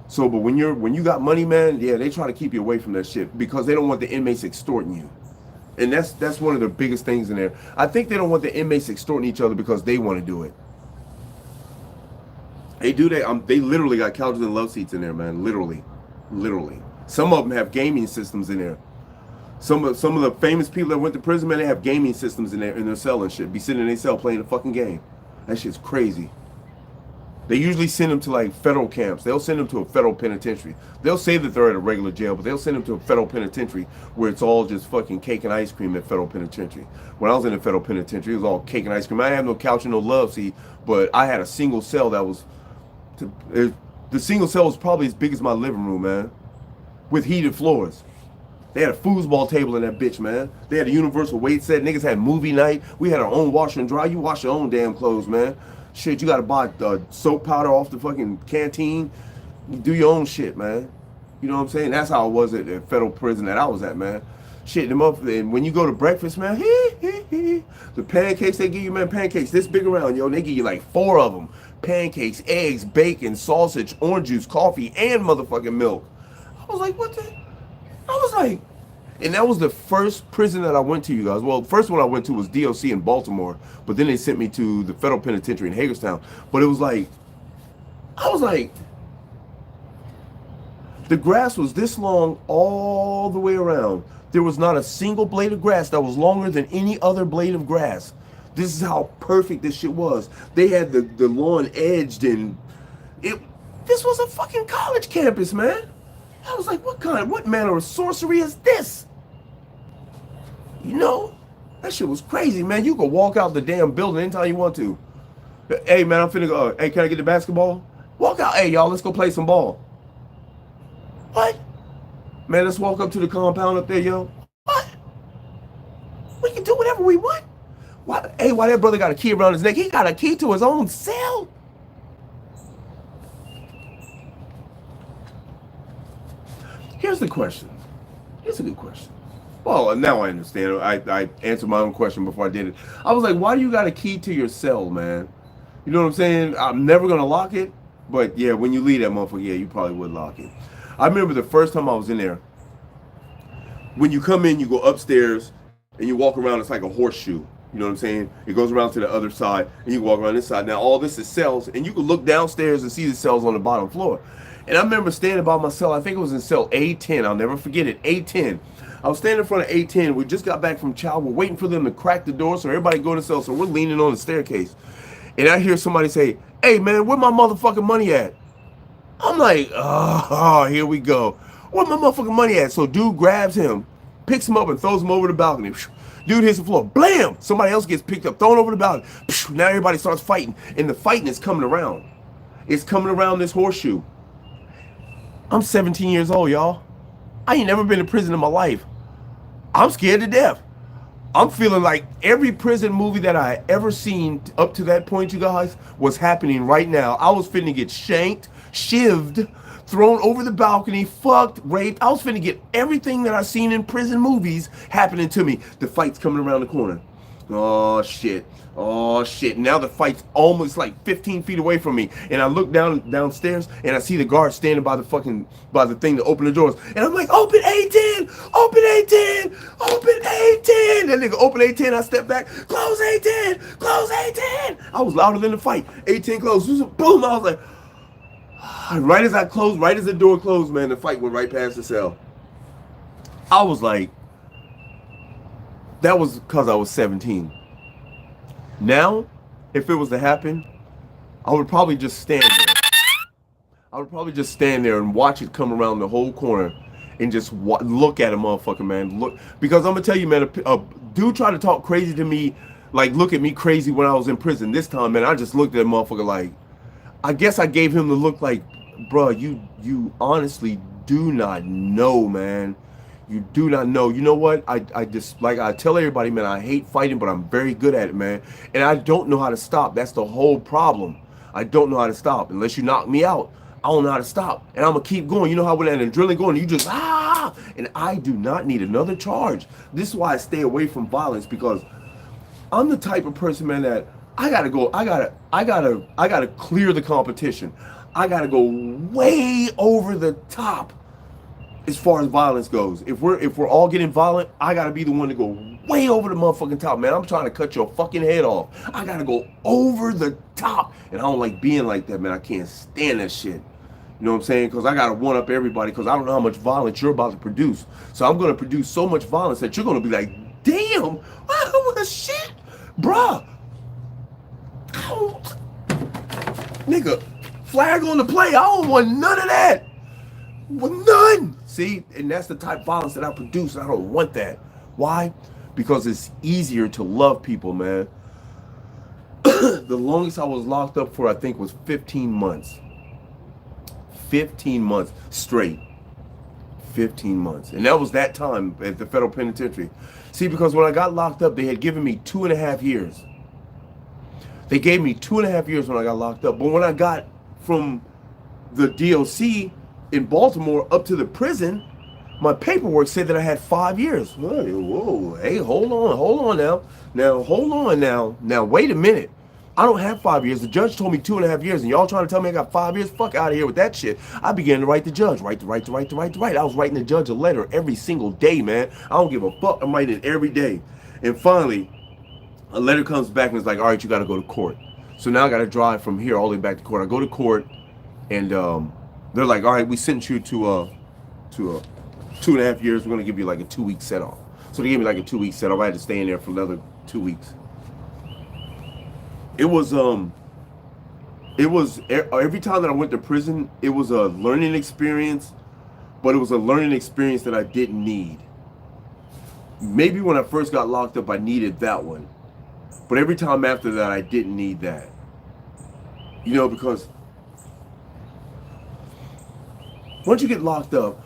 So, but when you got money, man, yeah, they try to keep you away from that shit because they don't want the inmates extorting you. And that's one of the biggest things in there. I think they don't want the inmates extorting each other because they want to do it. They do that. They literally got couches and love seats in there, man. Literally. Some of them have gaming systems in there. Some of the famous people that went to prison, man, they have gaming systems in their cell and shit. Be sitting in their cell playing a fucking game. That shit's crazy. They usually send them to like federal camps. They'll send them to a federal penitentiary. They'll say that they're at a regular jail, but they'll send them to a federal penitentiary where it's all just fucking cake and ice cream at federal penitentiary. When I was in the federal penitentiary, it was all cake and ice cream. I didn't have no couch and no love seat, but I had a single cell that was, the single cell was probably as big as my living room, man, with heated floors. They had a foosball table in that bitch, man. They had a universal weight set. Niggas had movie night. We had our own washer and dry. You wash your own damn clothes, man. Shit, you gotta buy soap powder off the fucking canteen. You do your own shit, man. You know what I'm saying? That's how it was at the federal prison that I was at, man. Shit, them up. And when you go to breakfast, man, the pancakes they give you, man, pancakes this big around, yo. They give you like 4 of them. Pancakes, eggs, bacon, sausage, orange juice, coffee, and motherfucking milk. I was like, what the? I was like, and that was the first prison that I went to, you guys. Well, the first one I went to was DOC in Baltimore, but then they sent me to the federal penitentiary in Hagerstown. But it was like, I was like, the grass was this long all the way around. There was not a single blade of grass that was longer than any other blade of grass. This is how perfect this shit was. They had the lawn edged and this This was a fucking college campus, man. I was like, what manner of sorcery is this? You know, that shit was crazy, man. You could walk out the damn building anytime you want to. Hey, man, I'm finna go. Hey, can I get the basketball? Walk out. Hey, y'all, let's go play some ball. What? Man, let's walk up to the compound up there, yo. What? We can do whatever we want. Why? Hey, why that brother got a key around his neck? He got a key to his own cell. Here's the question. Here's a good question. Well, now I understand. I answered my own question before I did it. I was like, why do you got a key to your cell, man? You know what I'm saying? I'm never going to lock it. But, yeah, when you leave that motherfucker, yeah, you probably would lock it. I remember the first time I was in there. When you come in, you go upstairs, and you walk around. It's like a horseshoe. You know what I'm saying? It goes around to the other side, and you walk around this side. Now, all this is cells, and you can look downstairs and see the cells on the bottom floor. And I remember standing by my cell. I think it was in cell A10. I'll never forget it. A10. I was standing in front of A10. We just got back from chow. We're waiting for them to crack the door so everybody go to cell. So we're leaning on the staircase. And I hear somebody say, hey, man, where my motherfucking money at? I'm like, oh, here we go. Where my motherfucking money at? So dude grabs him, picks him up, and throws him over the balcony. Dude hits the floor. Blam! Somebody else gets picked up, thrown over the balcony. Now everybody starts fighting. And the fighting is coming around. It's coming around this horseshoe. I'm 17 years old, y'all. I ain't never been in prison in my life. I'm scared to death. I'm feeling like every prison movie that I ever seen up to that point, you guys, was happening right now. I was finna get shanked, shivved, thrown over the balcony, fucked, raped. I was finna get everything that I seen in prison movies happening to me. The fight's coming around the corner. Oh, shit. Oh, shit. Now the fight's almost like 15 feet away from me. And I look downstairs and I see the guard standing by the thing to open the doors. And I'm like, open A10, open A10, open A10. That nigga open A10. I step back, close A10, close A10. I was louder than the fight. A10 closed. Boom. I was like, right as the door closed, man, the fight went right past the cell. I was like, that was because I was 17. Now, if it was to happen, I would probably just stand there. I would probably just stand there and watch it come around the whole corner and just look at a motherfucker, man. Look, because I'm going to tell you, man, a dude tried to talk crazy to me, like look at me crazy when I was in prison. This time, man, I just looked at a motherfucker like, I guess I gave him the look like, bruh, you honestly do not know, man. You do not know. You know what? I just, like I tell everybody, man, I hate fighting, but I'm very good at it, man. And I don't know how to stop. That's the whole problem. I don't know how to stop. Unless you knock me out, I don't know how to stop. And I'm going to keep going. You know how when that adrenaline going, you just, and I do not need another charge. This is why I stay away from violence, because I'm the type of person, man, that I gotta go. I gotta clear the competition. I gotta go way over the top as far as violence goes. If we're all getting violent, I gotta be the one to go way over the motherfucking top, man. I'm trying to cut your fucking head off. I gotta go over the top, and I don't like being like that, man. I can't stand that shit. You know what I'm saying? Because I gotta one up everybody, because I don't know how much violence you're about to produce. So I'm gonna produce so much violence that you're gonna be like, damn, what shit, bruh. Nigga, flag on the play. I don't want none of that. None. See, and that's the type of violence that I produce. I don't want that. Why? Because it's easier to love people, man. The longest I was locked up for, I think, was 15 months. 15 months straight. 15 months. And that was that time at the federal penitentiary. See, because when I got locked up, they had given me 2.5 years. They gave me 2.5 years when I got locked up. But when I got from the DOC in Baltimore up to the prison, my paperwork said that I had 5 years. Whoa, hey, hold on now. Now, wait a minute. I don't have 5 years. The judge told me 2.5 years, and y'all trying to tell me I got 5 years? Fuck out of here with that shit. I began to write the judge. Write. I was writing the judge a letter every single day, man. I don't give a fuck. I'm writing it every day. And finally, a letter comes back and it's like, all right, you got to go to court. So now I got to drive from here all the way back to court. I go to court, and they're like, all right, we sent you to 2.5 years. We're going to give you like a 2-week set off. So they gave me like a 2-week set off. I had to stay in there for another 2 weeks. It was It was every time that I went to prison, it was a learning experience, but it was a learning experience that I didn't need. Maybe when I first got locked up, I needed that one. But every time after that, I didn't need that. You know, because once you get locked up,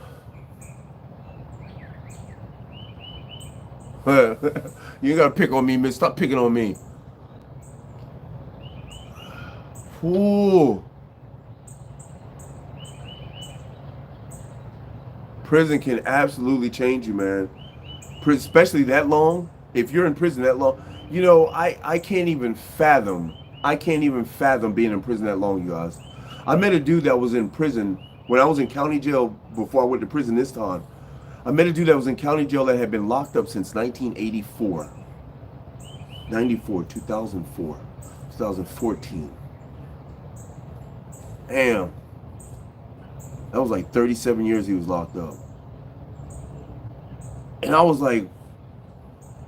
you gotta pick on me, miss. Stop picking on me. Ooh. Prison can absolutely change you, man. Especially that long. If you're in prison that long, you know, I can't even fathom. I can't even fathom being in prison that long, you guys. I met a dude that was in prison when I was in county jail before I went to prison this time. I met a dude that was in county jail that had been locked up since 1984. 94, 2004, 2014. Damn. That was like 37 years he was locked up. And I was like,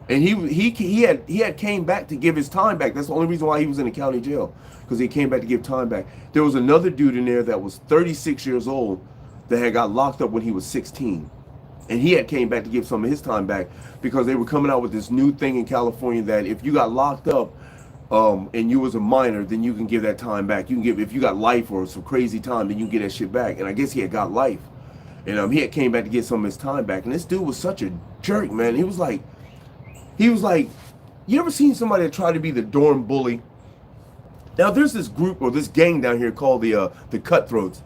and he had came back to give his time back. That's the only reason why he was in the county jail, because he came back to give time back. There was another dude in there that was 36 years old that had got locked up when he was 16. And he had came back to give some of his time back because they were coming out with this new thing in California that if you got locked up and you was a minor, then you can give that time back. You can give, if you got life or some crazy time, then you get that shit back. And I guess he had got life. And he had came back to get some of his time back. And this dude was such a jerk, man. He was like, you ever seen somebody that tried to be the dorm bully? Now there's this group or this gang down here called the Cutthroats.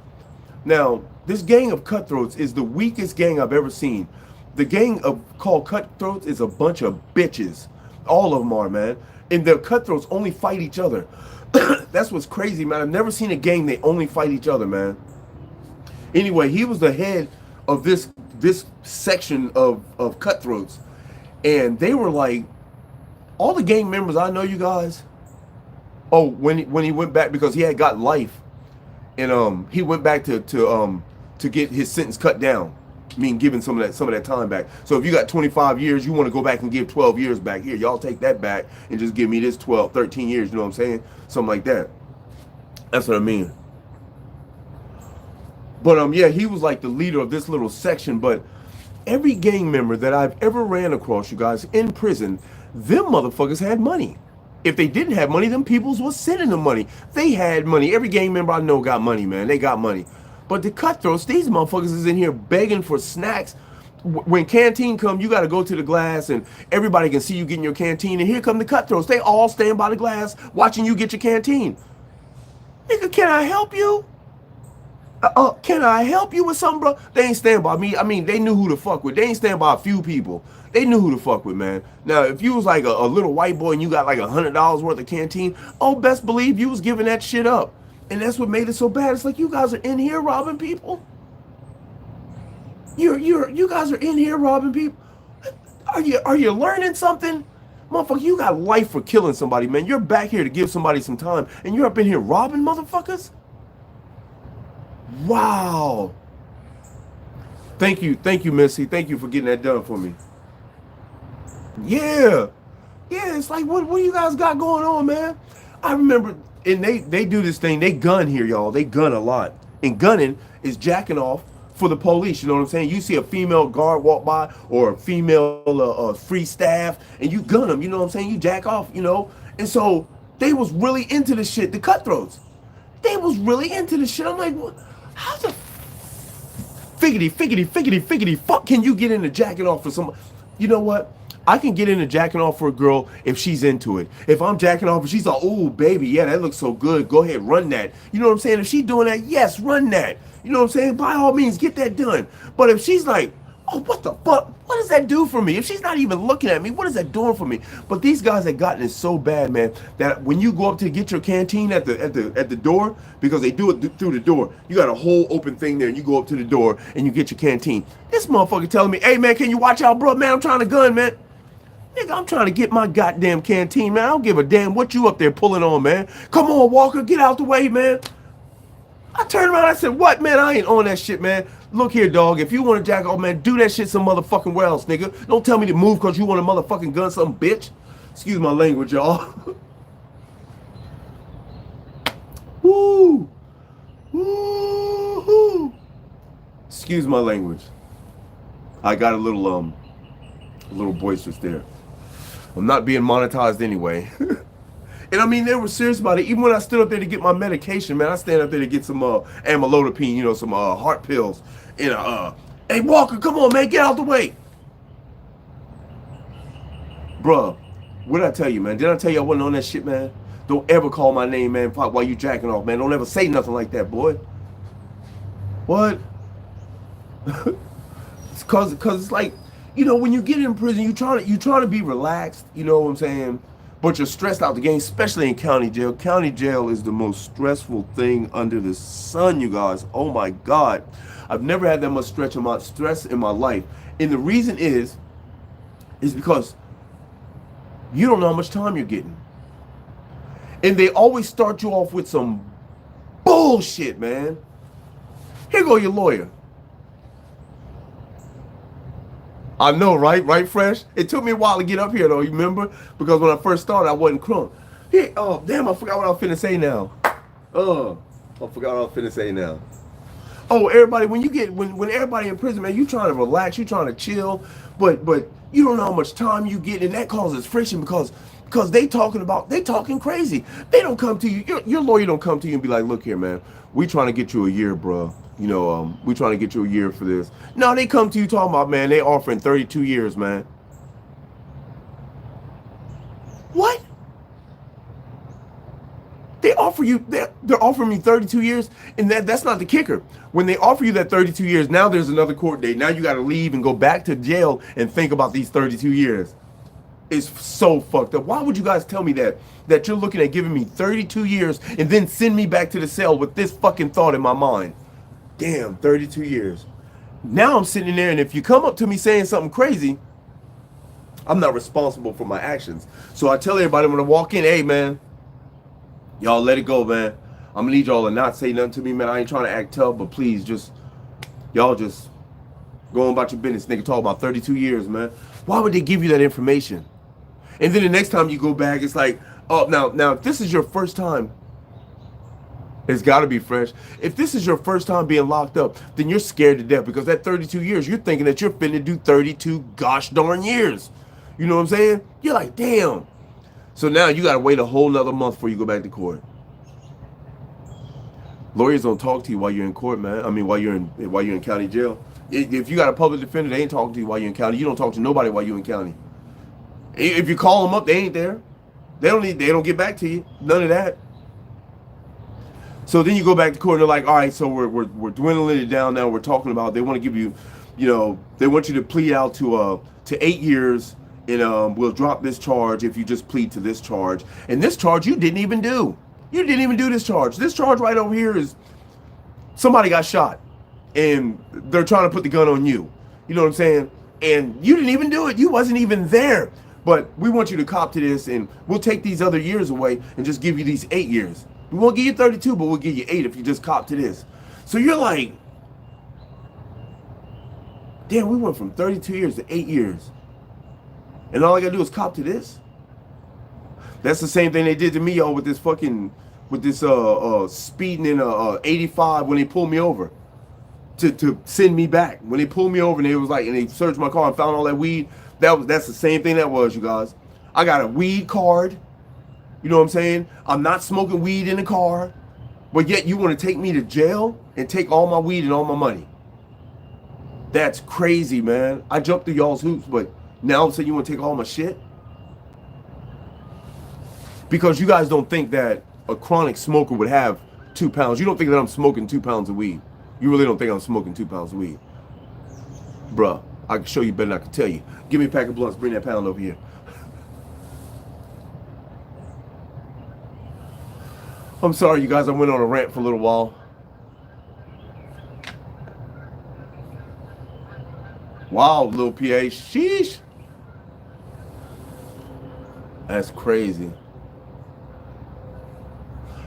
Now this gang of cutthroats is the weakest gang I've ever seen. The gang called Cutthroats is a bunch of bitches. All of them are, man. And the cutthroats only fight each other. That's what's crazy, man. I've never seen a gang they only fight each other, man. Anyway, he was the head of this section of cutthroats. And they were like, all the gang members I know, you guys. Oh, when he went back because he had got life, and he went back to get his sentence cut down. I mean, giving some of that time back. So if you got 25 years, you want to go back and give 12 years back. Here, y'all take that back and just give me this 12, 13 years. You know what I'm saying? Something like that. That's what I mean. But yeah, he was like the leader of this little section. But every gang member that I've ever ran across, you guys, in prison, them motherfuckers had money. If they didn't have money, them peoples was sending them money. They had money. Every gang member I know got money, man. They got money. But the cutthroats, these motherfuckers is in here begging for snacks. When canteen come, you got to go to the glass and everybody can see you getting your canteen. And here come the cutthroats. They all stand by the glass watching you get your canteen. Nigga, can I help you? Can I help you with something, bro? They ain't stand by me. I mean, they knew who to fuck with. They ain't stand by a few people. They knew who to fuck with, man. Now, if you was like a little white boy and you got like $100 worth of canteen, oh, best believe you was giving that shit up. And that's what made it so bad. It's like, you guys are in here robbing people. You guys are in here robbing people. Are you learning something? Motherfucker, you got life for killing somebody, man. You're back here to give somebody some time, and you're up in here robbing motherfuckers? Wow. Thank you, Missy. Thank you for getting that done for me. Yeah. Yeah, it's like, what do you guys got going on, man? I remember, and they do this thing, they gun here, y'all. They gun a lot. And gunning is jacking off for the police, you know what I'm saying? You see a female guard walk by or a female free staff, and you gun them, you know what I'm saying? You jack off, you know? And so they was really into the shit, the cutthroats. They was really into the shit. I'm like, how the figgity fuck can you get into jacking off for somebody? You know what? I can get into jacking off for a girl if she's into it. If I'm jacking off and she's like, oh, baby, yeah, that looks so good. Go ahead, run that. You know what I'm saying? If she's doing that, yes, run that. You know what I'm saying? By all means, get that done. But if she's like, oh, what the fuck? What does that do for me? If she's not even looking at me, what is that doing for me? But these guys have gotten it so bad, man, that when you go up to get your canteen at the door, because they do it through the door, you got a whole open thing there, and you go up to the door and you get your canteen. This motherfucker telling me, hey, man, can you watch out, bro? Man, I'm trying to gun, man. Nigga, I'm trying to get my goddamn canteen, man. I don't give a damn what you up there pulling on, man. Come on, Walker, get out the way, man. I turned around, I said, what, man? I ain't on that shit, man. Look here, dog. If you want to jack off, man, do that shit some motherfucking where else, nigga. Don't tell me to move because you want a motherfucking gun, some bitch. Excuse my language, y'all. Woo! Woo! Excuse my language. I got a little boisterous there. I'm not being monetized anyway. And I mean, they were serious about it. Even when I stood up there to get my medication, man, I stand up there to get some amlodipine, you know, some heart pills. And hey Walker, come on, man, get out the way. Bruh, what did I tell you, man? Did I tell you I wasn't on that shit, man? Don't ever call my name, man, while you jacking off, man. Don't ever say nothing like that, boy. What? It's cause it's like, you know, when you get in prison, you trying to be relaxed, you know what I'm saying? But you're stressed out the game, especially in county jail. County jail is the most stressful thing under the sun, you guys. Oh my God. I've never had that much stress in my life. And the reason is because you don't know how much time you're getting. And they always start you off with some bullshit, man. Here go your lawyer. I know, right? Right, Fresh? It took me a while to get up here, though, you remember? Because when I first started, I wasn't crunk. Hey, oh, damn, I forgot what I was finna say now. I forgot what I was finna say now. Oh, everybody, when everybody in prison, man, you trying to relax, you trying to chill, but you don't know how much time you get, and that causes friction because they talking crazy. They don't come to you, your lawyer don't come to you and be like, look here, man, we trying to get you a year, bro. You know, we trying to get you a year for this. No, they come to you talking about, man, they offering 32 years, man. What? They offer you, they're offering me 32 years, and that's not the kicker. When they offer you that 32 years, now there's another court date. Now you got to leave and go back to jail and think about these 32 years. It's so fucked up. Why would you guys tell me that you're looking at giving me 32 years and then send me back to the cell with this fucking thought in my mind? Damn, 32 years. Now I'm sitting there, and if you come up to me saying something crazy, I'm not responsible for my actions. So I tell everybody when I walk in, hey, man, y'all let it go, man. I'm gonna need y'all to not say nothing to me, man. I ain't trying to act tough, but please y'all just go on about your business. Nigga talk about 32 years, man. Why would they give you that information? And then the next time you go back, it's like, oh, now if this is your first time, it's got to be Fresh. If this is your first time being locked up, then you're scared to death because that 32 years, you're thinking that you're finna do 32 gosh darn years. You know what I'm saying? You're like, damn. So now you got to wait a whole nother month before you go back to court. Lawyers don't talk to you while you're in court, man. I mean, while you're in county jail. If you got a public defender, they ain't talking to you while you're in county. You don't talk to nobody while you're in county. If you call them up, they ain't there. They don't get back to you. None of that. So then you go back to court and they're like, all right, so we're dwindling it down now. We're talking about, they want to give you, you know, they want you to plead out to 8 years, and we'll drop this charge if you just plead to this charge. And this charge you didn't even do. You didn't even do this charge. This charge right over here is somebody got shot and they're trying to put the gun on you. You know what I'm saying? And you didn't even do it. You wasn't even there. But we want you to cop to this, and we'll take these other years away and just give you these 8 years. We won't give you 32, but we'll give you 8 if you just cop to this. So you're like, damn, we went from 32 years to 8 years. And all I gotta do is cop to this? That's the same thing they did to me, y'all, with this speeding in 85 when they pulled me over to send me back. When they pulled me over and they searched my car and found all that weed, that's the same thing that was, you guys. I got a weed card. You know what I'm saying? I'm not smoking weed in the car, but yet you want to take me to jail and take all my weed and all my money. That's crazy, man. I jumped through y'all's hoops, but now all of a sudden you want to take all my shit? Because you guys don't think that a chronic smoker would have 2 pounds. You don't think that I'm smoking 2 pounds of weed. You really don't think I'm smoking 2 pounds of weed. Bruh, I can show you better than I can tell you. Give me a pack of blunts, bring that pound over here. I'm sorry, you guys, I went on a rant for a little while. Wow, little PA, sheesh. That's crazy.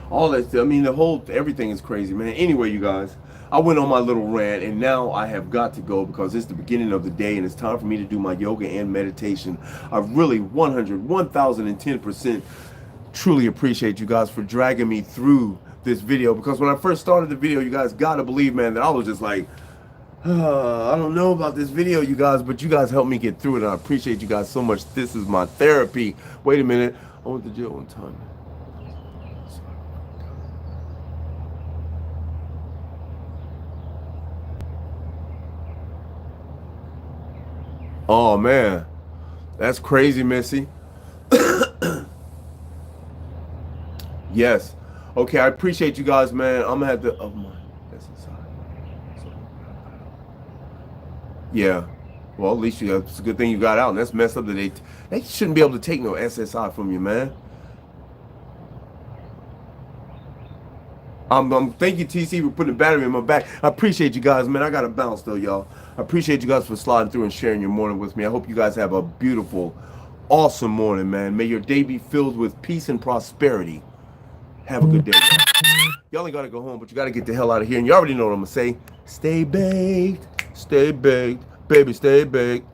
All that, I mean, everything is crazy, man. Anyway, you guys, I went on my little rant, and now I have got to go because it's the beginning of the day, and it's time for me to do my yoga and meditation. I really 1010% truly appreciate you guys for dragging me through this video, because when I first started the video, you guys gotta believe, man, that I was just like, I don't know about this video, you guys, but you guys helped me get through it, and I appreciate you guys so much. This is my therapy. Wait a minute. I went to jail one time. Oh, man. That's crazy, Missy. Yes. Okay, I appreciate you guys, man. I'm gonna have to. Oh my, that's inside. Yeah. Well, at least you got. It's a good thing you got out. And that's messed up that they shouldn't be able to take no SSI from you, man. Thank you, TC, for putting the battery in my back. I appreciate you guys, man. I gotta bounce though, y'all. I appreciate you guys for sliding through and sharing your morning with me. I hope you guys have a beautiful, awesome morning, man. May your day be filled with peace and prosperity. Have a good day, y'all. Y'all ain't gotta go home, but you gotta get the hell out of here. And you already know what I'm gonna say. Stay baked, baby, stay baked.